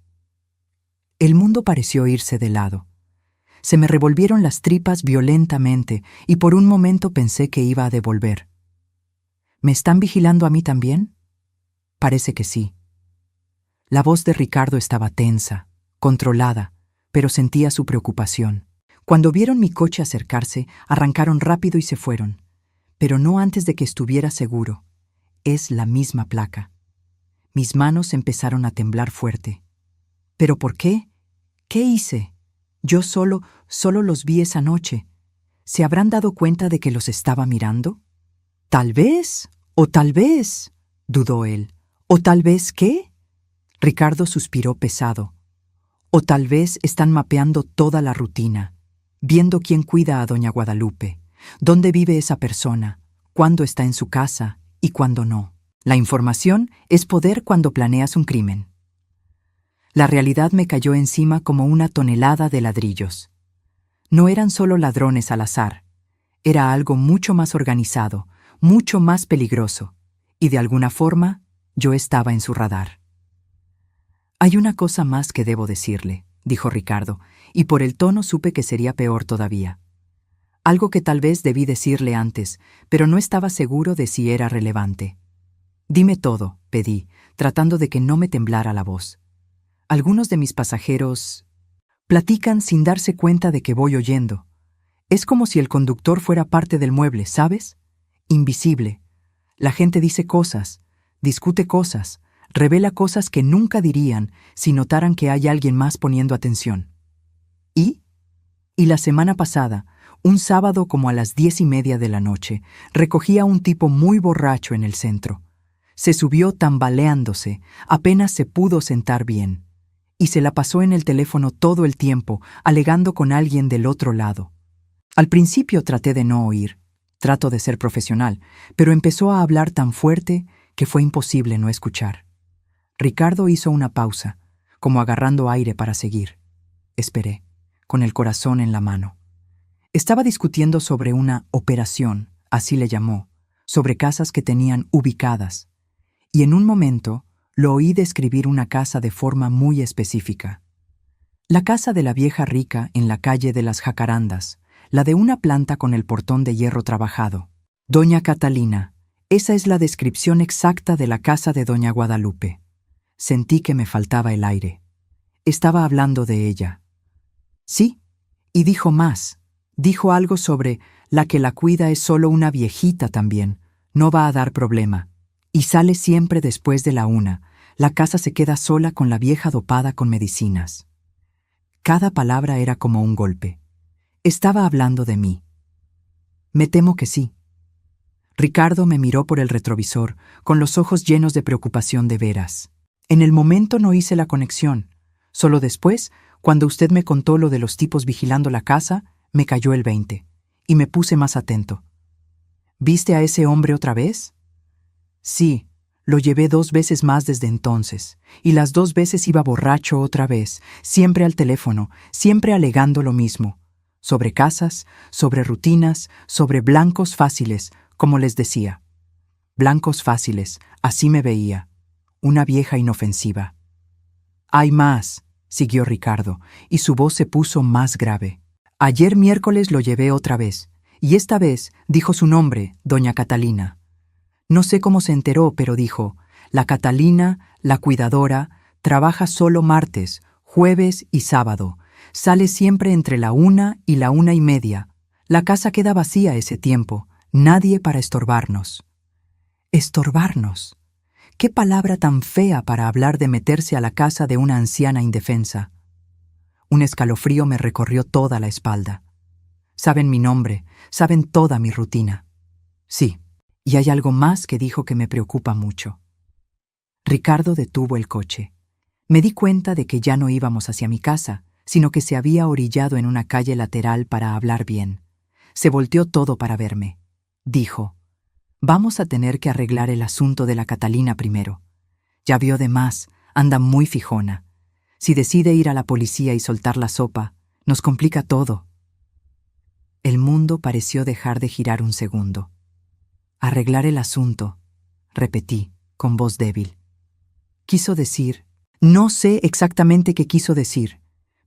El mundo pareció irse de lado. Se me revolvieron las tripas violentamente y por un momento pensé que iba a devolver. ¿Me están vigilando a mí también? Parece que sí. La voz de Ricardo estaba tensa, controlada, pero sentía su preocupación. Cuando vieron mi coche acercarse, arrancaron rápido y se fueron, pero no antes de que estuviera seguro. Es la misma placa. Mis manos empezaron a temblar fuerte. ¿Pero por qué? ¿Qué hice? Yo solo los vi esa noche. ¿Se habrán dado cuenta de que los estaba mirando? Tal vez, dudó él. ¿O tal vez qué? Ricardo suspiró pesado. O tal vez están mapeando toda la rutina, viendo quién cuida a doña Guadalupe, dónde vive esa persona, cuándo está en su casa y cuándo no. La información es poder cuando planeas un crimen. La realidad me cayó encima como una tonelada de ladrillos. No eran solo ladrones al azar, era algo mucho más organizado, mucho más peligroso, y de alguna forma yo estaba en su radar. Hay una cosa más que debo decirle, dijo Ricardo, y por el tono supe que sería peor todavía. Algo que tal vez debí decirle antes, pero no estaba seguro de si era relevante. Dime todo, pedí, tratando de que no me temblara la voz. Algunos de mis pasajeros platican sin darse cuenta de que voy oyendo. Es como si el conductor fuera parte del mueble, ¿sabes? Invisible. La gente dice cosas, discute cosas, revela cosas que nunca dirían si notaran que hay alguien más poniendo atención. ¿Y? Y la semana pasada, un sábado como a las 10:30 de la noche, recogí a un tipo muy borracho en el centro. Se subió tambaleándose, apenas se pudo sentar bien. Y se la pasó en el teléfono todo el tiempo, alegando con alguien del otro lado. Al principio traté de no oír, trato de ser profesional, pero empezó a hablar tan fuerte que fue imposible no escuchar. Ricardo hizo una pausa, como agarrando aire para seguir. Esperé, con el corazón en la mano. Estaba discutiendo sobre una operación, así le llamó, sobre casas que tenían ubicadas, y en un momento lo oí describir una casa de forma muy específica. La casa de la vieja rica en la calle de las Jacarandas, la de una planta con el portón de hierro trabajado. Doña Catalina, esa es la descripción exacta de la casa de doña Guadalupe. Sentí que me faltaba el aire. Estaba hablando de ella. Sí, y dijo más. Dijo algo sobre la que la cuida es solo una viejita también. No va a dar problema. Y sale siempre después de la 1. La casa se queda sola con la vieja dopada con medicinas. Cada palabra era como un golpe. Estaba hablando de mí. Me temo que sí. Ricardo me miró por el retrovisor, con los ojos llenos de preocupación de veras. En el momento no hice la conexión. Solo después, cuando usted me contó lo de los tipos vigilando la casa, me cayó el 20, y me puse más atento. ¿Viste a ese hombre otra vez? Sí, lo llevé 2 veces más desde entonces, y las 2 veces iba borracho otra vez, siempre al teléfono, siempre alegando lo mismo. Sobre casas, sobre rutinas, sobre blancos fáciles, como les decía. Blancos fáciles, así me veía. Una vieja inofensiva. Hay más, siguió Ricardo, y su voz se puso más grave. Ayer miércoles lo llevé otra vez, y esta vez dijo su nombre, doña Catalina. No sé cómo se enteró, pero dijo, la Catalina, la cuidadora, trabaja solo martes, jueves y sábado. Sale siempre entre la 1 y la 1:30. La casa queda vacía ese tiempo, nadie para estorbarnos. ¿Estorbarnos? ¿Qué palabra tan fea para hablar de meterse a la casa de una anciana indefensa? Un escalofrío me recorrió toda la espalda. Saben mi nombre, saben toda mi rutina. Sí, y hay algo más que dijo que me preocupa mucho. Ricardo detuvo el coche. Me di cuenta de que ya no íbamos hacia mi casa, sino que se había orillado en una calle lateral para hablar bien. Se volteó todo para verme. Dijo, vamos a tener que arreglar el asunto de la Catalina primero. Ya vio de más, anda muy fijona. Si decide ir a la policía y soltar la sopa, nos complica todo. El mundo pareció dejar de girar un segundo. Arreglar el asunto, repetí, con voz débil. Quiso decir, no sé exactamente qué quiso decir,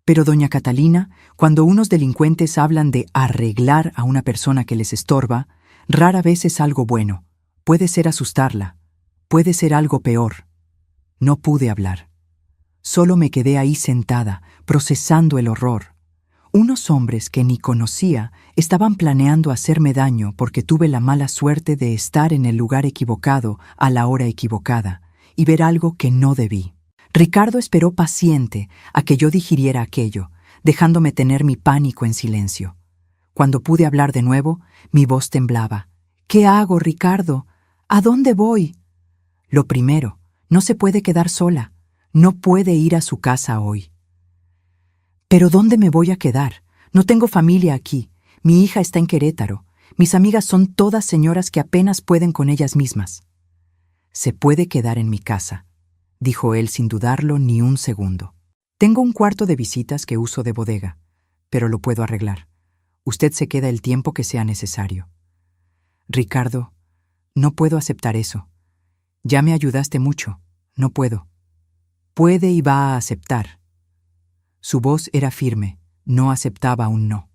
pero doña Catalina, cuando unos delincuentes hablan de arreglar a una persona que les estorba, rara vez es algo bueno. Puede ser asustarla, puede ser algo peor. No pude hablar. Solo me quedé ahí sentada, procesando el horror. Unos hombres que ni conocía estaban planeando hacerme daño porque tuve la mala suerte de estar en el lugar equivocado a la hora equivocada, y ver algo que no debí. Ricardo esperó paciente a que yo digiriera aquello, dejándome tener mi pánico en silencio. Cuando pude hablar de nuevo, mi voz temblaba. «¿Qué hago, Ricardo? ¿A dónde voy?» Lo primero, no se puede quedar sola. No puede ir a su casa hoy. «¿Pero dónde me voy a quedar? No tengo familia aquí. Mi hija está en Querétaro. Mis amigas son todas señoras que apenas pueden con ellas mismas». «Se puede quedar en mi casa», dijo él sin dudarlo ni un segundo. «Tengo un cuarto de visitas que uso de bodega, pero lo puedo arreglar. Usted se queda el tiempo que sea necesario». «Ricardo, no puedo aceptar eso. Ya me ayudaste mucho. No puedo». «Puede y va a aceptar». Su voz era firme, no aceptaba un no.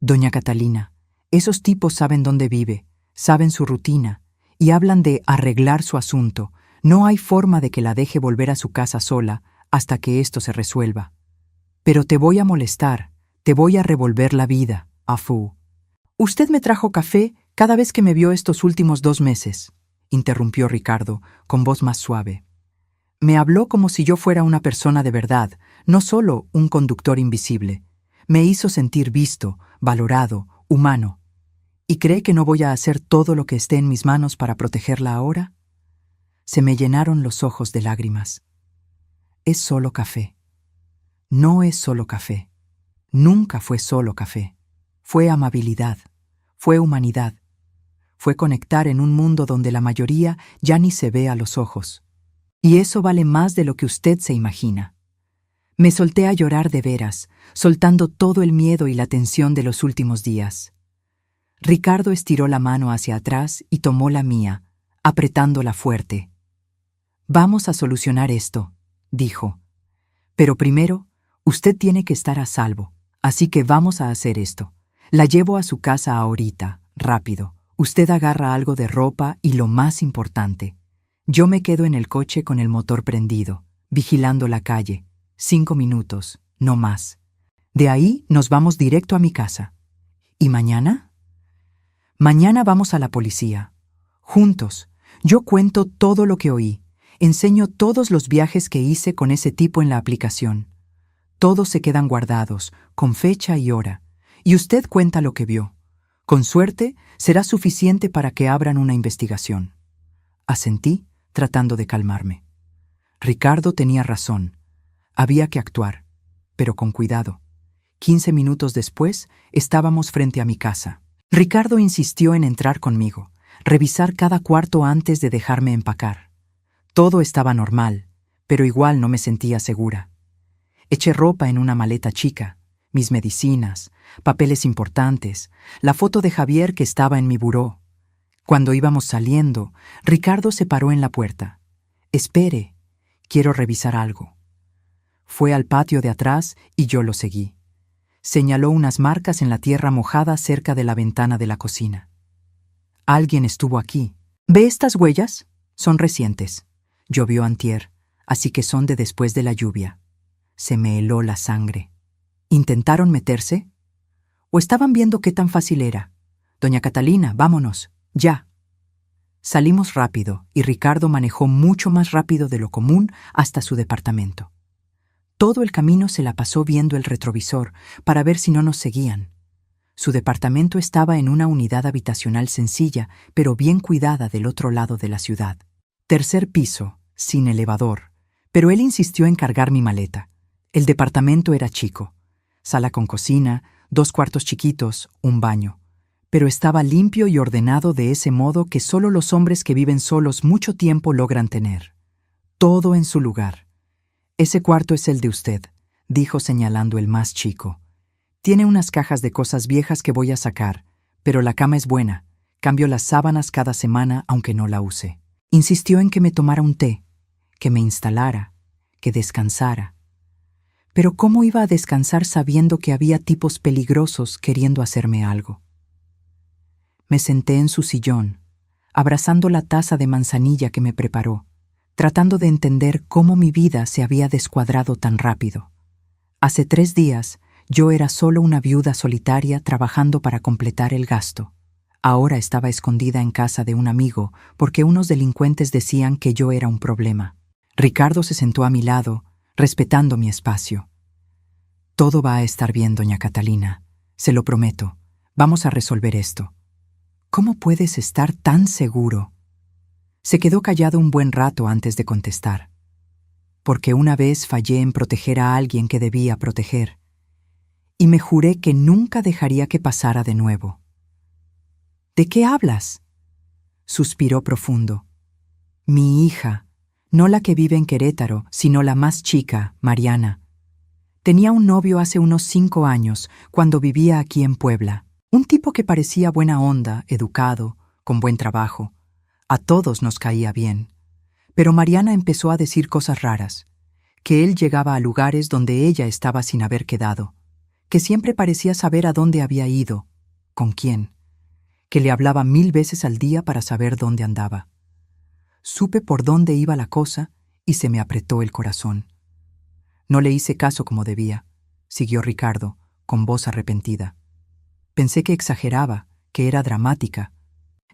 «Doña Catalina, esos tipos saben dónde vive, saben su rutina, y hablan de arreglar su asunto. No hay forma de que la deje volver a su casa sola hasta que esto se resuelva. Pero te voy a molestar, te voy a revolver la vida, Afu. Usted me trajo café cada vez que me vio estos últimos 2 meses», interrumpió Ricardo, con voz más suave. «Me habló como si yo fuera una persona de verdad, no solo un conductor invisible. Me hizo sentir visto, valorado, humano. ¿Y cree que no voy a hacer todo lo que esté en mis manos para protegerla ahora?» Se me llenaron los ojos de lágrimas. «Es solo café». No es solo café. Nunca fue solo café. Fue amabilidad. Fue humanidad. Fue conectar en un mundo donde la mayoría ya ni se ve a los ojos. Y eso vale más de lo que usted se imagina. Me solté a llorar de veras, soltando todo el miedo y la tensión de los últimos días. Ricardo estiró la mano hacia atrás y tomó la mía, apretándola fuerte. «Vamos a solucionar esto», dijo. «Pero primero, usted tiene que estar a salvo, así que vamos a hacer esto. La llevo a su casa ahorita, rápido. Usted agarra algo de ropa y lo más importante. Yo me quedo en el coche con el motor prendido, vigilando la calle. 5 minutos, no más. De ahí nos vamos directo a mi casa. ¿Y mañana?» «Mañana vamos a la policía. Juntos. Yo cuento todo lo que oí. Enseño todos los viajes que hice con ese tipo en la aplicación. Todos se quedan guardados, con fecha y hora. Y usted cuenta lo que vio. Con suerte, será suficiente para que abran una investigación». Asentí, tratando de calmarme. Ricardo tenía razón. Había que actuar, pero con cuidado. 15 minutos después, estábamos frente a mi casa. Ricardo insistió en entrar conmigo, revisar cada cuarto antes de dejarme empacar. Todo estaba normal, pero igual no me sentía segura. Eché ropa en una maleta chica, mis medicinas, papeles importantes, la foto de Javier que estaba en mi buró. Cuando íbamos saliendo, Ricardo se paró en la puerta. «Espere, quiero revisar algo». Fue al patio de atrás y yo lo seguí. Señaló unas marcas en la tierra mojada cerca de la ventana de la cocina. «Alguien estuvo aquí. ¿Ve estas huellas? Son recientes. Llovió antier, así que son de después de la lluvia». Se me heló la sangre. ¿Intentaron meterse? ¿O estaban viendo qué tan fácil era? «Doña Catalina, vámonos, ya». Salimos rápido y Ricardo manejó mucho más rápido de lo común hasta su departamento. Todo el camino se la pasó viendo el retrovisor para ver si no nos seguían. Su departamento estaba en una unidad habitacional sencilla, pero bien cuidada del otro lado de la ciudad. 3er piso, sin elevador, pero él insistió en cargar mi maleta. El departamento era chico. Sala con cocina, 2 cuartos chiquitos, un baño. Pero estaba limpio y ordenado de ese modo que solo los hombres que viven solos mucho tiempo logran tener. Todo en su lugar. «Ese cuarto es el de usted», dijo señalando el más chico. «Tiene unas cajas de cosas viejas que voy a sacar, pero la cama es buena. Cambio las sábanas cada semana aunque no la use». Insistió en que me tomara un té, que me instalara, que descansara. Pero ¿cómo iba a descansar sabiendo que había tipos peligrosos queriendo hacerme algo? Me senté en su sillón, abrazando la taza de manzanilla que me preparó, tratando de entender cómo mi vida se había descuadrado tan rápido. Hace 3 días, yo era solo una viuda solitaria trabajando para completar el gasto. Ahora estaba escondida en casa de un amigo porque unos delincuentes decían que yo era un problema. Ricardo se sentó a mi lado, respetando mi espacio. Todo va a estar bien, doña Catalina. Se lo prometo. Vamos a resolver esto. ¿Cómo puedes estar tan seguro? Se quedó callado un buen rato antes de contestar. Porque una vez fallé en proteger a alguien que debía proteger. Y me juré que nunca dejaría que pasara de nuevo. ¿De qué hablas? Suspiró profundo. Mi hija, no la que vive en Querétaro, sino la más chica, Mariana. Tenía un novio hace unos 5 años, cuando vivía aquí en Puebla. Un tipo que parecía buena onda, educado, con buen trabajo. A todos nos caía bien. Pero Mariana empezó a decir cosas raras. Que él llegaba a lugares donde ella estaba sin haber quedado. Que siempre parecía saber a dónde había ido, con quién. Que le hablaba 1000 veces al día para saber dónde andaba. Supe por dónde iba la cosa y se me apretó el corazón. No le hice caso como debía, siguió Ricardo, con voz arrepentida. Pensé que exageraba, que era dramática.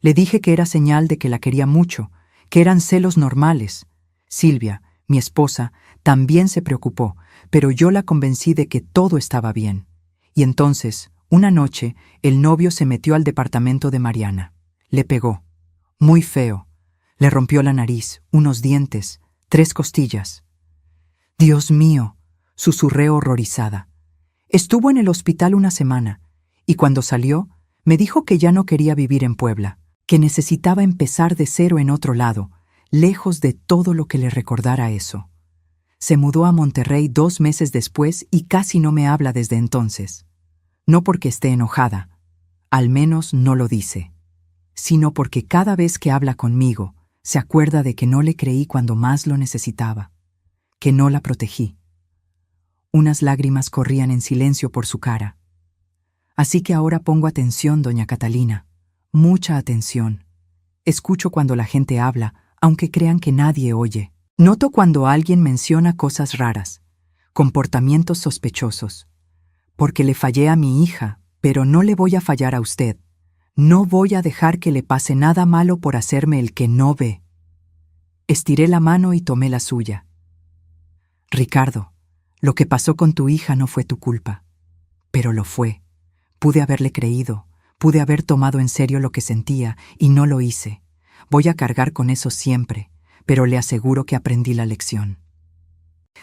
Le dije que era señal de que la quería mucho, que eran celos normales. Silvia, mi esposa, también se preocupó, pero yo la convencí de que todo estaba bien. Y entonces, una noche, el novio se metió al departamento de Mariana. Le pegó. Muy feo. Le rompió la nariz, unos dientes, 3 costillas. Dios mío, susurré horrorizada. Estuvo en el hospital una semana, y cuando salió, me dijo que ya no quería vivir en Puebla, que necesitaba empezar de cero en otro lado, lejos de todo lo que le recordara eso. Se mudó a Monterrey 2 meses después y casi no me habla desde entonces. No porque esté enojada, al menos no lo dice, sino porque cada vez que habla conmigo, se acuerda de que no le creí cuando más lo necesitaba, que no la protegí. Unas lágrimas corrían en silencio por su cara. Así que ahora pongo atención, doña Catalina, mucha atención. Escucho cuando la gente habla, aunque crean que nadie oye. Noto cuando alguien menciona cosas raras, comportamientos sospechosos. Porque le fallé a mi hija, pero no le voy a fallar a usted. No voy a dejar que le pase nada malo por hacerme el que no ve. Estiré la mano y tomé la suya. Ricardo, lo que pasó con tu hija no fue tu culpa, pero lo fue. Pude haberle creído, pude haber tomado en serio lo que sentía y no lo hice. Voy a cargar con eso siempre, pero le aseguro que aprendí la lección.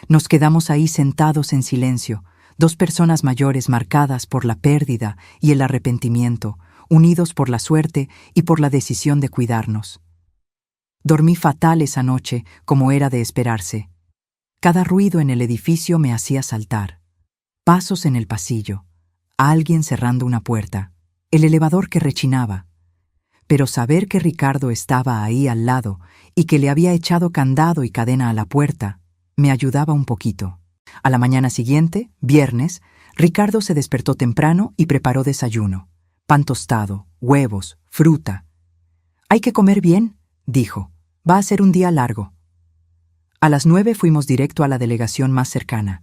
Nos quedamos ahí sentados en silencio, 2 personas mayores marcadas por la pérdida y el arrepentimiento, unidos por la suerte y por la decisión de cuidarnos. Dormí fatal esa noche, como era de esperarse. Cada ruido en el edificio me hacía saltar. Pasos en el pasillo, alguien cerrando una puerta, el elevador que rechinaba. Pero saber que Ricardo estaba ahí al lado y que le había echado candado y cadena a la puerta, me ayudaba un poquito. A la mañana siguiente, viernes, Ricardo se despertó temprano y preparó desayuno. Pan tostado, huevos, fruta. «Hay que comer bien», dijo. «Va a ser un día largo». A las 9 fuimos directo a la delegación más cercana.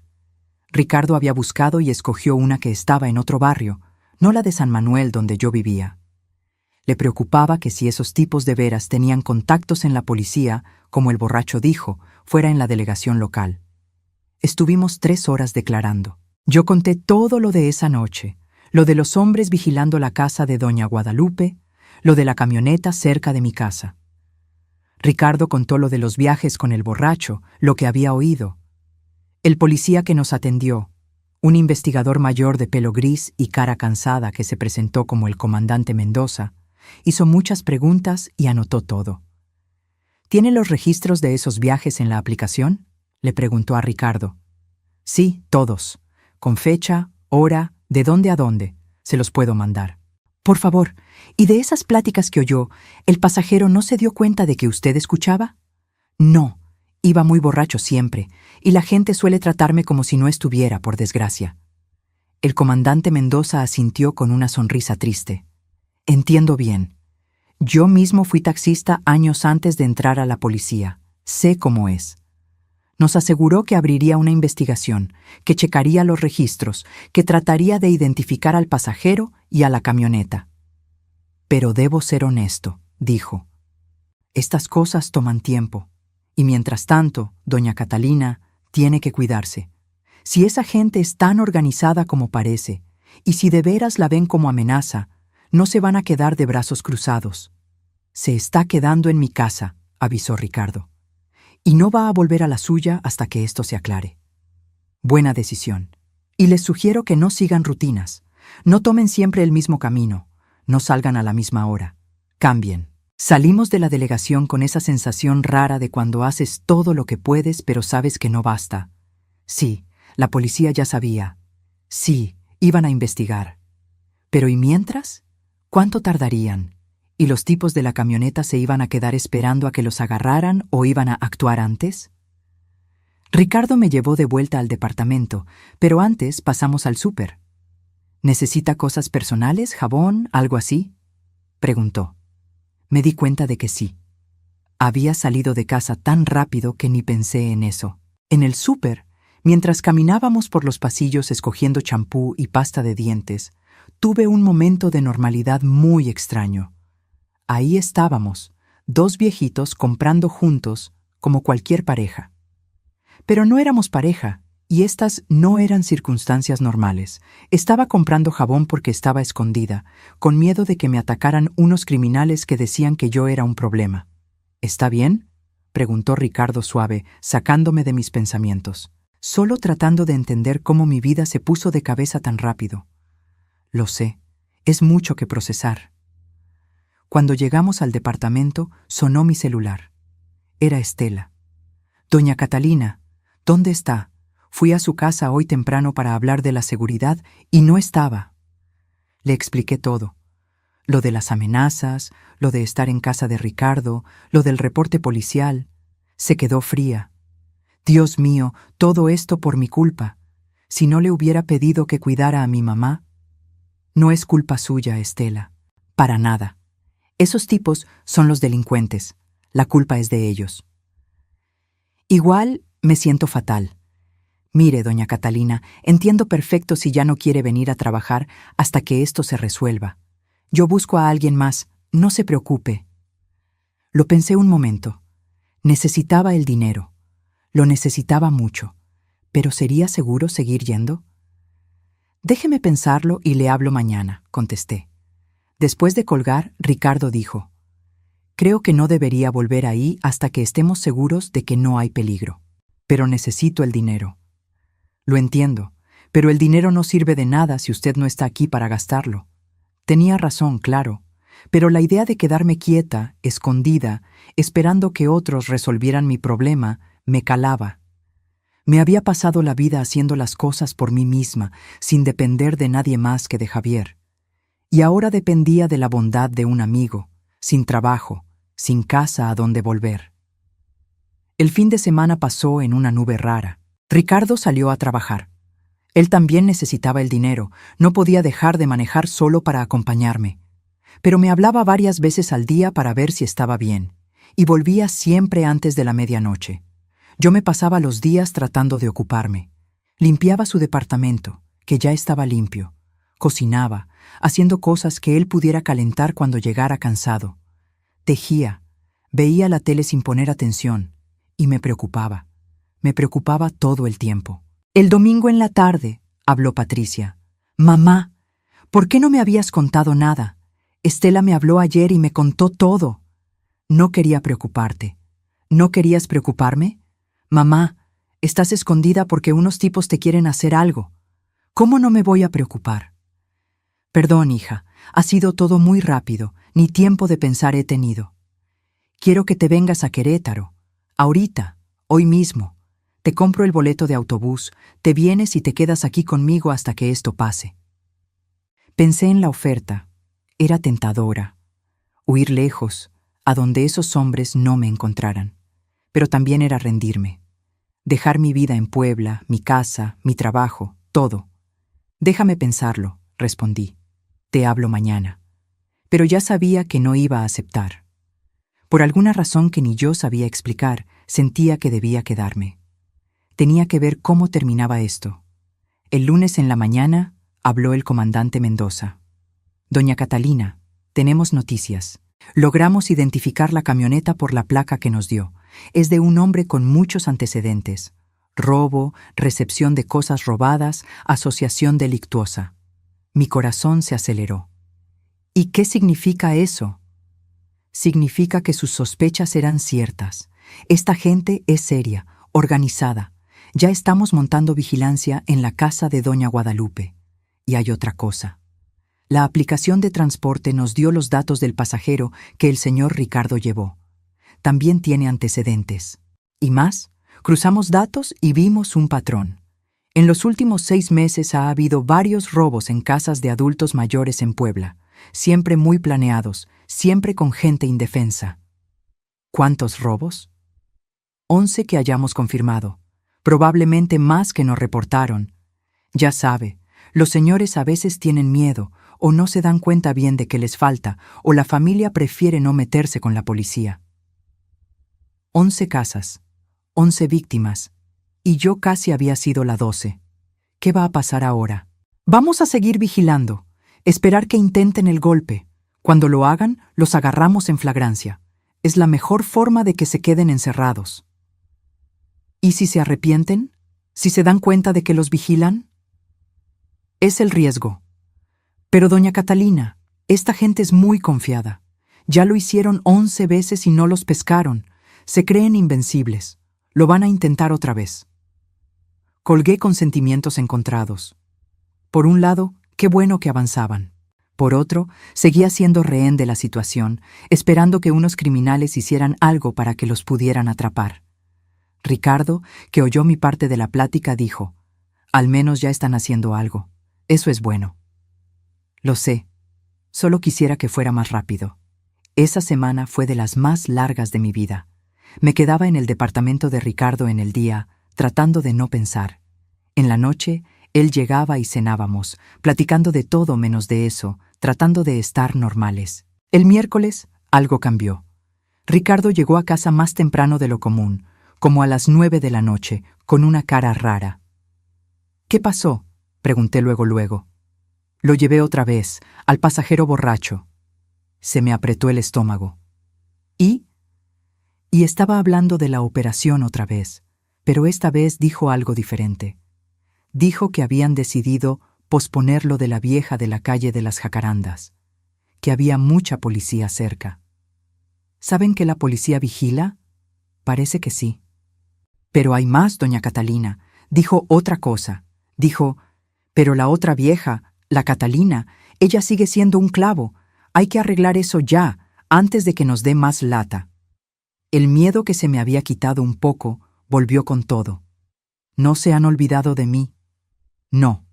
Ricardo había buscado y escogió una que estaba en otro barrio, no la de San Manuel donde yo vivía. Le preocupaba que si esos tipos de veras tenían contactos en la policía, como el borracho dijo, fuera en la delegación local. Estuvimos 3 horas declarando. Yo conté todo lo de esa noche, lo de los hombres vigilando la casa de doña Guadalupe, lo de la camioneta cerca de mi casa. Ricardo contó lo de los viajes con el borracho, lo que había oído. El policía que nos atendió, un investigador mayor de pelo gris y cara cansada que se presentó como el comandante Mendoza, hizo muchas preguntas y anotó todo. ¿Tiene los registros de esos viajes en la aplicación?, le preguntó a Ricardo. Sí, todos. Con fecha, hora, de dónde a dónde. Se los puedo mandar. Por favor, ¿y de esas pláticas que oyó, el pasajero no se dio cuenta de que usted escuchaba? No, iba muy borracho siempre, y la gente suele tratarme como si no estuviera, por desgracia. El comandante Mendoza asintió con una sonrisa triste. Entiendo bien. Yo mismo fui taxista años antes de entrar a la policía. Sé cómo es. Nos aseguró que abriría una investigación, que checaría los registros, que trataría de identificar al pasajero y a la camioneta. Pero debo ser honesto, dijo. Estas cosas toman tiempo, y mientras tanto, doña Catalina tiene que cuidarse. Si esa gente es tan organizada como parece, y si de veras la ven como amenaza, no se van a quedar de brazos cruzados. Se está quedando en mi casa, avisó Ricardo, y no va a volver a la suya hasta que esto se aclare. Buena decisión. Y les sugiero que no sigan rutinas, no tomen siempre el mismo camino, no salgan a la misma hora, cambien. Salimos de la delegación con esa sensación rara de cuando haces todo lo que puedes pero sabes que no basta. Sí, la policía ya sabía. Sí, iban a investigar. Pero ¿y mientras? ¿Cuánto tardarían? ¿Y los tipos de la camioneta se iban a quedar esperando a que los agarraran o iban a actuar antes? Ricardo me llevó de vuelta al departamento, pero antes pasamos al súper. ¿Necesita cosas personales, jabón, algo así?, preguntó. Me di cuenta de que sí. Había salido de casa tan rápido que ni pensé en eso. En el súper, mientras caminábamos por los pasillos escogiendo champú y pasta de dientes, tuve un momento de normalidad muy extraño. Ahí estábamos, dos viejitos comprando juntos como cualquier pareja. Pero no éramos pareja, y estas no eran circunstancias normales. Estaba comprando jabón porque estaba escondida, con miedo de que me atacaran unos criminales que decían que yo era un problema. ¿Está bien?, preguntó Ricardo suave, sacándome de mis pensamientos, solo tratando de entender cómo mi vida se puso de cabeza tan rápido. Lo sé, es mucho que procesar. Cuando llegamos al departamento, sonó mi celular. Era Estela. Doña Catalina, ¿dónde está? Fui a su casa hoy temprano para hablar de la seguridad y no estaba. Le expliqué todo. Lo de las amenazas, lo de estar en casa de Ricardo, lo del reporte policial. Se quedó fría. Dios mío, todo esto por mi culpa. Si no le hubiera pedido que cuidara a mi mamá. No es culpa suya, Estela. Para nada. Esos tipos son los delincuentes. La culpa es de ellos. Igual me siento fatal. Mire, doña Catalina, entiendo perfecto si ya no quiere venir a trabajar hasta que esto se resuelva. Yo busco a alguien más, no se preocupe. Lo pensé un momento. Necesitaba el dinero. Lo necesitaba mucho. ¿Pero sería seguro seguir yendo? Déjeme pensarlo y le hablo mañana, contesté. Después de colgar, Ricardo dijo: Creo que no debería volver ahí hasta que estemos seguros de que no hay peligro. Pero necesito el dinero. Lo entiendo, pero el dinero no sirve de nada si usted no está aquí para gastarlo. Tenía razón, claro, pero la idea de quedarme quieta, escondida, esperando que otros resolvieran mi problema, me calaba. Me había pasado la vida haciendo las cosas por mí misma, sin depender de nadie más que de Javier. Y ahora dependía de la bondad de un amigo, sin trabajo, sin casa a donde volver. El fin de semana pasó en una nube rara. Ricardo salió a trabajar. Él también necesitaba el dinero, no podía dejar de manejar solo para acompañarme. Pero me hablaba varias veces al día para ver si estaba bien, y volvía siempre antes de la medianoche. Yo me pasaba los días tratando de ocuparme. Limpiaba su departamento, que ya estaba limpio. Cocinaba, haciendo cosas que él pudiera calentar cuando llegara cansado. Tejía, veía la tele sin poner atención, y me preocupaba. Me preocupaba todo el tiempo. El domingo en la tarde, habló Patricia. Mamá, ¿por qué no me habías contado nada? Estela me habló ayer y me contó todo. No quería preocuparte. ¿No querías preocuparme? Mamá, estás escondida porque unos tipos te quieren hacer algo. ¿Cómo no me voy a preocupar? Perdón, hija, ha sido todo muy rápido, ni tiempo de pensar he tenido. Quiero que te vengas a Querétaro. Ahorita, hoy mismo. Te compro el boleto de autobús, te vienes y te quedas aquí conmigo hasta que esto pase. Pensé en la oferta. Era tentadora. Huir lejos, a donde esos hombres no me encontraran. Pero también era rendirme. Dejar mi vida en Puebla, mi casa, mi trabajo, todo. Déjame pensarlo, respondí. Te hablo mañana. Pero ya sabía que no iba a aceptar. Por alguna razón que ni yo sabía explicar, sentía que debía quedarme. Tenía que ver cómo terminaba esto. El lunes en la mañana habló el comandante Mendoza. Doña Catalina, Tenemos noticias. Logramos identificar la camioneta por la placa que nos dio. Es de un hombre con muchos antecedentes. Robo, recepción de cosas robadas, asociación delictuosa. Mi corazón se aceleró. ¿Y qué significa eso? Significa que sus sospechas eran ciertas. Esta gente es seria, organizada. Ya estamos montando vigilancia en la casa de Doña Guadalupe. Y hay otra cosa. La aplicación de transporte nos dio los datos del pasajero que el señor Ricardo llevó. También tiene antecedentes. Y más, cruzamos datos y vimos un patrón. En los últimos 6 meses ha habido varios robos en casas de adultos mayores en Puebla, siempre muy planeados, siempre con gente indefensa. ¿Cuántos robos? 11 que hayamos confirmado, probablemente más que nos reportaron. Ya sabe, los señores a veces tienen miedo o no se dan cuenta bien de que les falta, o la familia prefiere no meterse con la policía. 11 casas, 11 víctimas, y yo casi había sido la 12. ¿Qué va a pasar ahora? Vamos a seguir vigilando, esperar que intenten el golpe. Cuando lo hagan, los agarramos en flagrancia. Es la mejor forma de que se queden encerrados. ¿Y si se arrepienten? ¿Si se dan cuenta de que los vigilan? Es el riesgo. Pero doña Catalina, esta gente es muy confiada. Ya lo hicieron 11 veces y no los pescaron. Se creen invencibles. Lo van a intentar otra vez. Colgué con sentimientos encontrados. Por un lado, qué bueno que avanzaban. Por otro, seguía siendo rehén de la situación, esperando que unos criminales hicieran algo para que los pudieran atrapar. Ricardo, que oyó mi parte de la plática, dijo: «Al menos ya están haciendo algo. Eso es bueno». Lo sé. Solo quisiera que fuera más rápido. Esa semana fue de las más largas de mi vida. Me quedaba en el departamento de Ricardo en el día, tratando de no pensar. En la noche, él llegaba y cenábamos, platicando de todo menos de eso, tratando de estar normales. El miércoles, algo cambió. Ricardo llegó a casa más temprano de lo común, como a las 9 de la noche, con una cara rara. «¿Qué pasó?», pregunté luego. Lo llevé otra vez, al pasajero borracho. Se me apretó el estómago. ¿Y? Y estaba hablando de la operación otra vez, pero esta vez dijo algo diferente. Dijo que habían decidido posponer lo de la vieja de la calle de las Jacarandas, que había mucha policía cerca. ¿Saben que la policía vigila? Parece que sí. Pero hay más, doña Catalina. Dijo otra cosa. Dijo, pero la otra vieja, la Catalina, ella sigue siendo un clavo. Hay que arreglar eso ya, antes de que nos dé más lata. El miedo que se me había quitado un poco volvió con todo. No se han olvidado de mí. No.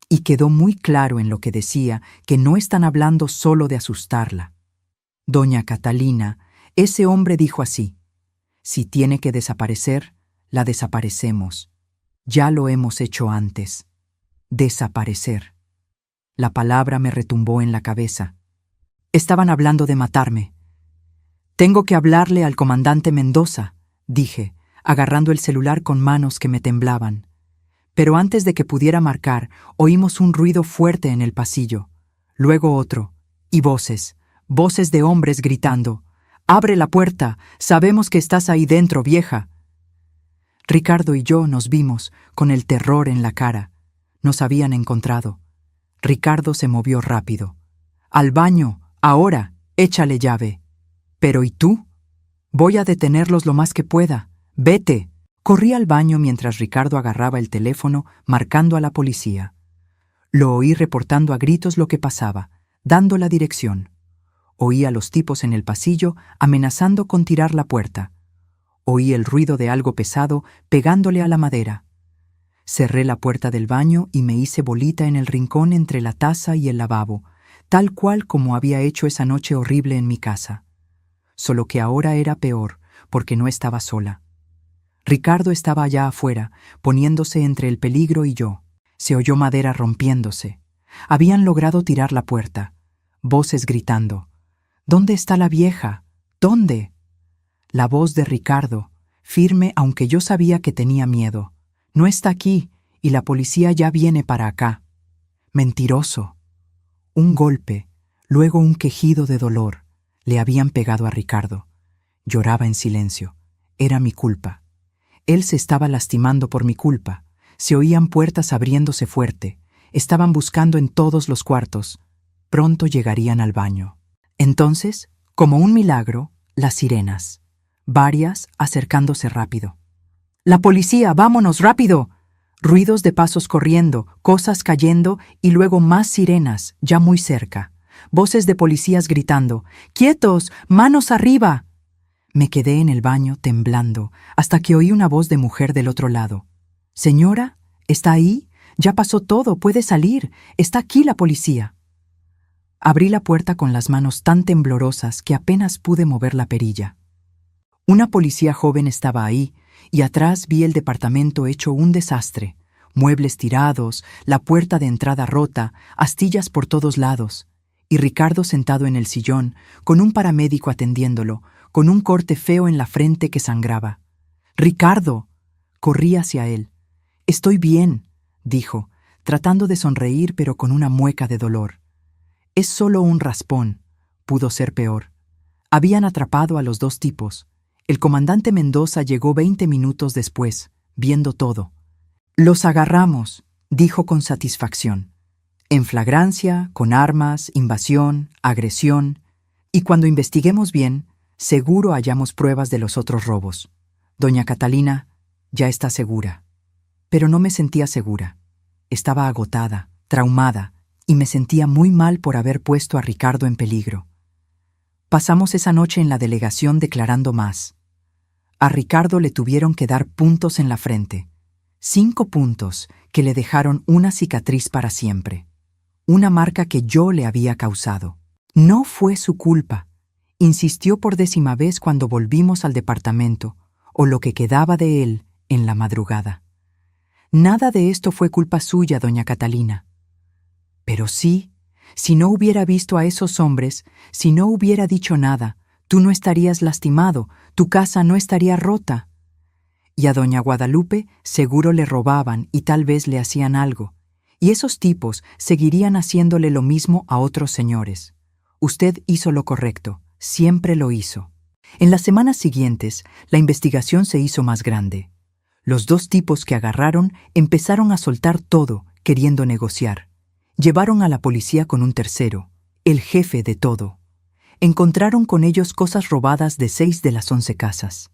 Y quedó muy claro en lo que decía que no están hablando solo de asustarla. Doña Catalina, ese hombre dijo así: si tiene que desaparecer, la desaparecemos. Ya lo hemos hecho antes. Desaparecer. La palabra me retumbó en la cabeza. Estaban hablando de matarme. «Tengo que hablarle al comandante Mendoza», dije, agarrando el celular con manos que me temblaban. Pero antes de que pudiera marcar, oímos un ruido fuerte en el pasillo, luego otro, y voces de hombres gritando: «¡Abre la puerta! Sabemos que estás ahí dentro, vieja». Ricardo y yo nos vimos, con el terror en la cara. Nos habían encontrado. Ricardo se movió rápido. «Al baño, ahora, échale llave». «¿Pero y tú?» «Voy a detenerlos lo más que pueda. Vete». Corrí al baño mientras Ricardo agarraba el teléfono, marcando a la policía. Lo oí reportando a gritos lo que pasaba, dando la dirección. Oí a los tipos en el pasillo amenazando con tirar la puerta. Oí el ruido de algo pesado pegándole a la madera. Cerré la puerta del baño y me hice bolita en el rincón entre la taza y el lavabo, tal cual como había hecho esa noche horrible en mi casa. Solo que ahora era peor, porque no estaba sola. Ricardo estaba allá afuera, poniéndose entre el peligro y yo. Se oyó madera rompiéndose. Habían logrado tirar la puerta. Voces gritando: «¿Dónde está la vieja? ¿Dónde?». La voz de Ricardo, firme aunque yo sabía que tenía miedo: «No está aquí, y la policía ya viene para acá». Mentiroso. Un golpe. Luego un quejido de dolor. Le habían pegado a Ricardo. Lloraba en silencio. Era mi culpa. Él se estaba lastimando por mi culpa. Se oían puertas abriéndose fuerte. Estaban buscando en todos los cuartos. Pronto llegarían al baño. Entonces, como un milagro, las sirenas. Varias acercándose rápido. ¡La policía! ¡Vámonos, rápido! Ruidos de pasos corriendo, cosas cayendo y luego más sirenas, ya muy cerca. Voces de policías gritando: ¡Quietos! ¡Manos arriba! Me quedé en el baño temblando hasta que oí una voz de mujer del otro lado. «Señora, ¿está ahí? Ya pasó todo, puede salir. Está aquí la policía». Abrí la puerta con las manos tan temblorosas que apenas pude mover la perilla. Una policía joven estaba ahí, y atrás vi el departamento hecho un desastre. Muebles tirados, la puerta de entrada rota, astillas por todos lados. Y Ricardo sentado en el sillón, con un paramédico atendiéndolo, con un corte feo en la frente que sangraba. «¡Ricardo!». Corrí hacia él. «Estoy bien», dijo, tratando de sonreír pero con una mueca de dolor. «Es solo un raspón. Pudo ser peor». Habían atrapado a los dos tipos. El comandante Mendoza llegó 20 minutos después, viendo todo. «Los agarramos», dijo con satisfacción. «En flagrancia, con armas, invasión, agresión. Y cuando investiguemos bien, seguro hallamos pruebas de los otros robos. Doña Catalina ya está segura». Pero no me sentía segura. Estaba agotada, traumada, y me sentía muy mal por haber puesto a Ricardo en peligro. Pasamos esa noche en la delegación declarando más. A Ricardo le tuvieron que dar puntos en la frente. 5 puntos que le dejaron una cicatriz para siempre. Una marca que yo le había causado. No fue su culpa. Insistió por 10ª vez cuando volvimos al departamento, o lo que quedaba de él, en la madrugada. Nada de esto fue culpa suya, doña Catalina. Pero sí, si no hubiera visto a esos hombres, si no hubiera dicho nada, tú no estarías lastimado, tu casa no estaría rota. Y a doña Guadalupe seguro le robaban y tal vez le hacían algo. Y esos tipos seguirían haciéndole lo mismo a otros señores. Usted hizo lo correcto, siempre lo hizo. En las semanas siguientes, la investigación se hizo más grande. Los 2 tipos que agarraron empezaron a soltar todo, queriendo negociar. Llevaron a la policía con un tercero, el jefe de todo. Encontraron con ellos cosas robadas de 6 de las 11 casas.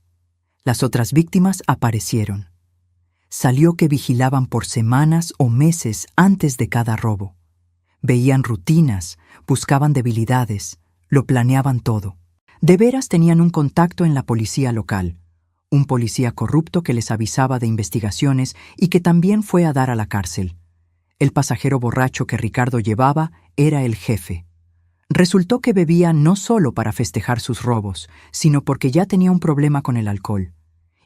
Las otras víctimas aparecieron. Salió que vigilaban por semanas o meses antes de cada robo. Veían rutinas, buscaban debilidades, lo planeaban todo. De veras tenían un contacto en la policía local. Un policía corrupto que les avisaba de investigaciones y que también fue a dar a la cárcel. El pasajero borracho que Ricardo llevaba era el jefe. Resultó que bebía no solo para festejar sus robos, sino porque ya tenía un problema con el alcohol.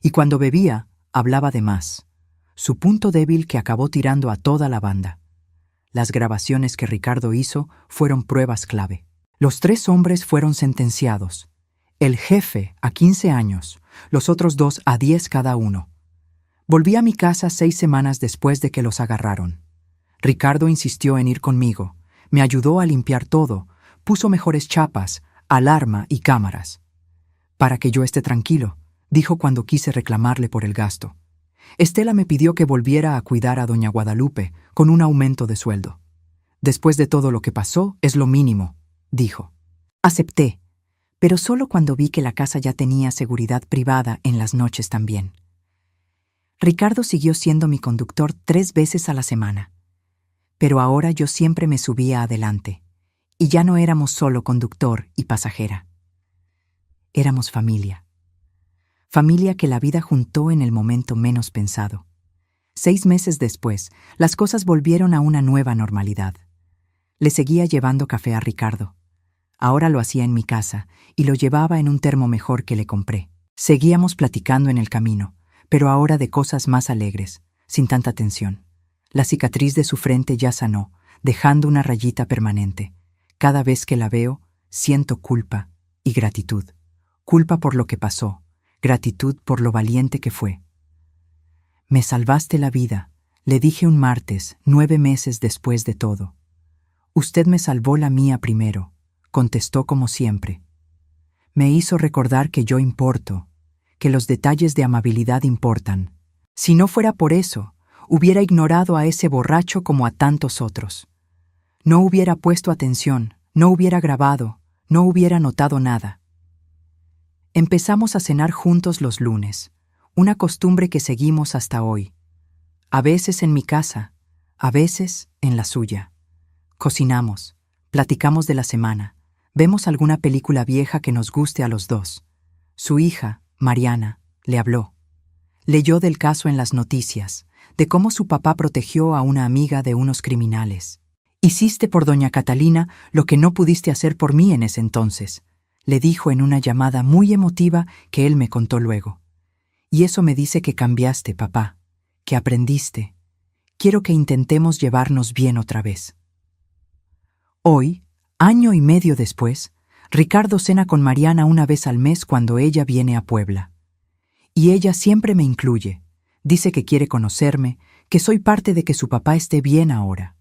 Y cuando bebía, hablaba de más. Su punto débil que acabó tirando a toda la banda. Las grabaciones que Ricardo hizo fueron pruebas clave. Los 3 hombres fueron sentenciados. El jefe a 15 años, los otros 2 a 10 cada uno. Volví a mi casa 6 semanas después de que los agarraron. Ricardo insistió en ir conmigo. Me ayudó a limpiar todo, puso mejores chapas, alarma y cámaras. «Para que yo esté tranquilo», dijo cuando quise reclamarle por el gasto. Estela me pidió que volviera a cuidar a doña Guadalupe con un aumento de sueldo. «Después de todo lo que pasó, es lo mínimo», dijo. Acepté, pero solo cuando vi que la casa ya tenía seguridad privada en las noches también. Ricardo siguió siendo mi conductor 3 veces a la semana. Pero ahora yo siempre me subía adelante, y ya no éramos solo conductor y pasajera. Éramos familia. Familia que la vida juntó en el momento menos pensado. 6 meses después, las cosas volvieron a una nueva normalidad. Le seguía llevando café a Ricardo. Ahora lo hacía en mi casa y lo llevaba en un termo mejor que le compré. Seguíamos platicando en el camino, pero ahora de cosas más alegres, sin tanta tensión. La cicatriz de su frente ya sanó, dejando una rayita permanente. Cada vez que la veo, siento culpa y gratitud. Culpa por lo que pasó, gratitud por lo valiente que fue. «Me salvaste la vida», le dije un martes, 9 meses después de todo. «Usted me salvó la mía primero», contestó como siempre. Me hizo recordar que yo importo, que los detalles de amabilidad importan. Si no fuera por eso, hubiera ignorado a ese borracho como a tantos otros. No hubiera puesto atención, no hubiera grabado, no hubiera notado nada. Empezamos a cenar juntos los lunes, una costumbre que seguimos hasta hoy. A veces en mi casa, a veces en la suya. Cocinamos, platicamos de la semana, vemos alguna película vieja que nos guste a los dos. Su hija, Mariana, le habló. Leyó del caso en las noticias, de cómo su papá protegió a una amiga de unos criminales. Hiciste por doña Catalina lo que no pudiste hacer por mí en ese entonces, le dijo en una llamada muy emotiva que él me contó luego. Y eso me dice que cambiaste, papá, que aprendiste. Quiero que intentemos llevarnos bien otra vez. Hoy, año y medio después, Ricardo cena con Mariana una vez al mes cuando ella viene a Puebla. Y ella siempre me incluye. Dice que quiere conocerme, que soy parte de que su papá esté bien ahora.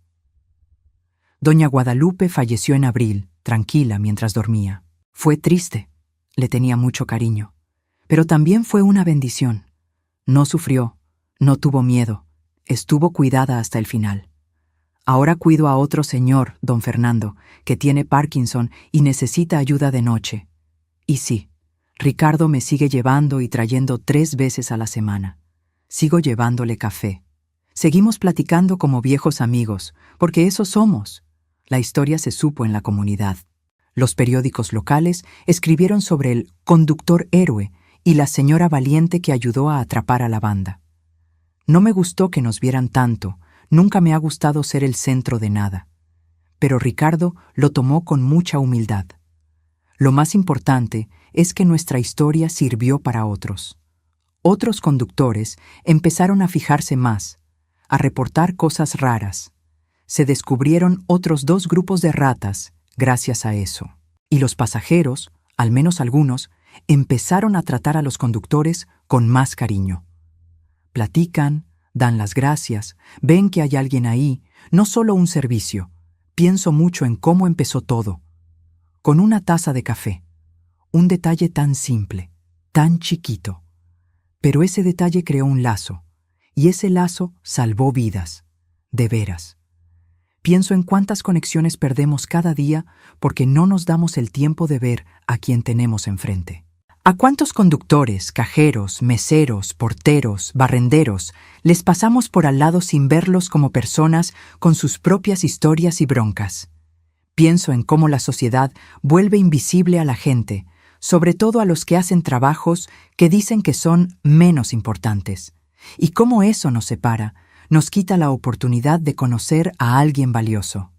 Doña Guadalupe falleció en abril, tranquila mientras dormía. Fue triste, le tenía mucho cariño, pero también fue una bendición. No sufrió, no tuvo miedo, estuvo cuidada hasta el final. Ahora cuido a otro señor, don Fernando, que tiene Parkinson y necesita ayuda de noche. Y sí, Ricardo me sigue llevando y trayendo 3 veces a la semana. Sigo llevándole café. Seguimos platicando como viejos amigos, porque eso somos. La historia se supo en la comunidad. Los periódicos locales escribieron sobre el conductor héroe y la señora valiente que ayudó a atrapar a la banda. No me gustó que nos vieran tanto, nunca me ha gustado ser el centro de nada. Pero Ricardo lo tomó con mucha humildad. Lo más importante es que nuestra historia sirvió para otros. Otros conductores empezaron a fijarse más, a reportar cosas raras. Se descubrieron otros 2 grupos de ratas gracias a eso. Y los pasajeros, al menos algunos, empezaron a tratar a los conductores con más cariño. Platican, dan las gracias, ven que hay alguien ahí, no solo un servicio. Pienso mucho en cómo empezó todo. Con una taza de café. Un detalle tan simple, tan chiquito. Pero ese detalle creó un lazo, y ese lazo salvó vidas, de veras. Pienso en cuántas conexiones perdemos cada día porque no nos damos el tiempo de ver a quien tenemos enfrente. ¿A cuántos conductores, cajeros, meseros, porteros, barrenderos les pasamos por al lado sin verlos como personas con sus propias historias y broncas? Pienso en cómo la sociedad vuelve invisible a la gente, sobre todo a los que hacen trabajos que dicen que son menos importantes, y cómo eso nos separa, nos quita la oportunidad de conocer a alguien valioso.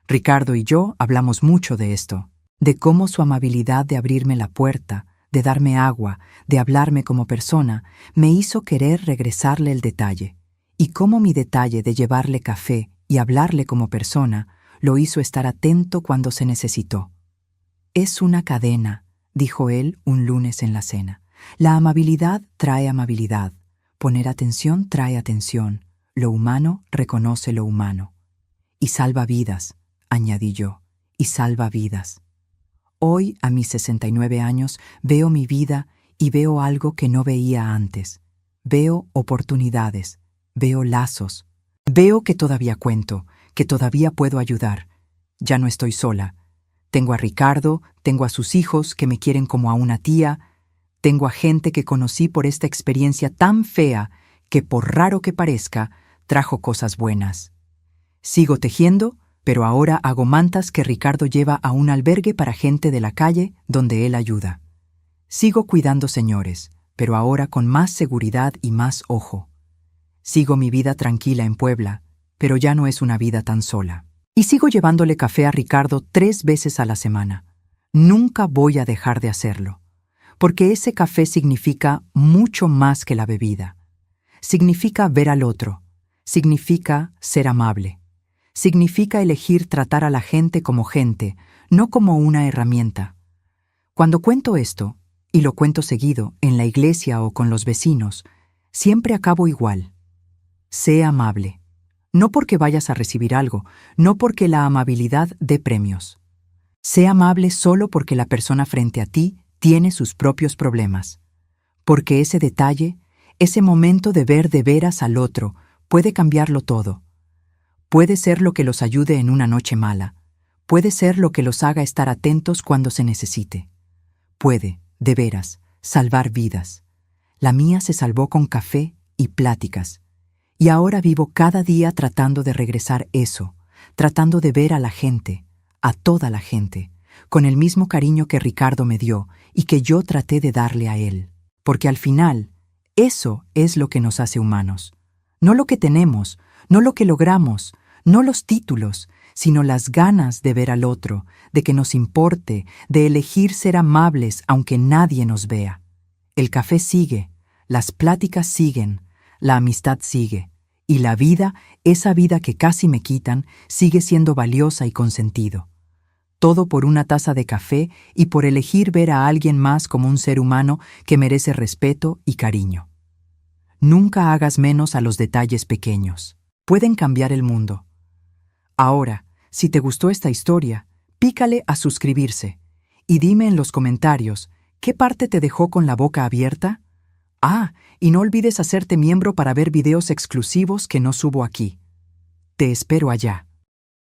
Ricardo y yo hablamos mucho de esto, de cómo su amabilidad de abrirme la puerta, de darme agua, de hablarme como persona, me hizo querer regresarle el detalle, y cómo mi detalle de llevarle café y hablarle como persona lo hizo estar atento cuando se necesitó. Es una cadena, dijo él un lunes en la cena. La amabilidad trae amabilidad. Poner atención trae atención. Lo humano reconoce lo humano. Y salva vidas, añadí yo, y salva vidas. Hoy, a mis 69 años, veo mi vida y veo algo que no veía antes. Veo oportunidades, veo lazos. Veo que todavía cuento, que todavía puedo ayudar. Ya no estoy sola. Tengo a Ricardo, tengo a sus hijos que me quieren como a una tía, tengo a gente que conocí por esta experiencia tan fea que, por raro que parezca, trajo cosas buenas. Sigo tejiendo, pero ahora hago mantas que Ricardo lleva a un albergue para gente de la calle donde él ayuda. Sigo cuidando señores, pero ahora con más seguridad y más ojo. Sigo mi vida tranquila en Puebla, pero ya no es una vida tan sola. Y sigo llevándole café a Ricardo 3 veces a la semana. Nunca voy a dejar de hacerlo, porque ese café significa mucho más que la bebida. Significa ver al otro, significa ser amable, significa elegir tratar a la gente como gente, no como una herramienta. Cuando cuento esto, y lo cuento seguido en la iglesia o con los vecinos, siempre acabo igual. Sé amable. No porque vayas a recibir algo, no porque la amabilidad dé premios. Sé amable solo porque la persona frente a ti tiene sus propios problemas. Porque ese detalle, ese momento de ver de veras al otro, puede cambiarlo todo. Puede ser lo que los ayude en una noche mala. Puede ser lo que los haga estar atentos cuando se necesite. Puede, de veras, salvar vidas. La mía se salvó con café y pláticas. Y ahora vivo cada día tratando de regresar eso, tratando de ver a la gente, a toda la gente, con el mismo cariño que Ricardo me dio y que yo traté de darle a él. Porque al final, eso es lo que nos hace humanos. No lo que tenemos, no lo que logramos, no los títulos, sino las ganas de ver al otro, de que nos importe, de elegir ser amables aunque nadie nos vea. El café sigue, las pláticas siguen, la amistad sigue, y la vida, esa vida que casi me quitan, sigue siendo valiosa y con sentido. Todo por una taza de café y por elegir ver a alguien más como un ser humano que merece respeto y cariño. Nunca hagas menos a los detalles pequeños. Pueden cambiar el mundo. Ahora, si te gustó esta historia, pícale a suscribirse y dime en los comentarios qué parte te dejó con la boca abierta. Y no olvides hacerte miembro para ver videos exclusivos que no subo aquí. Te espero allá.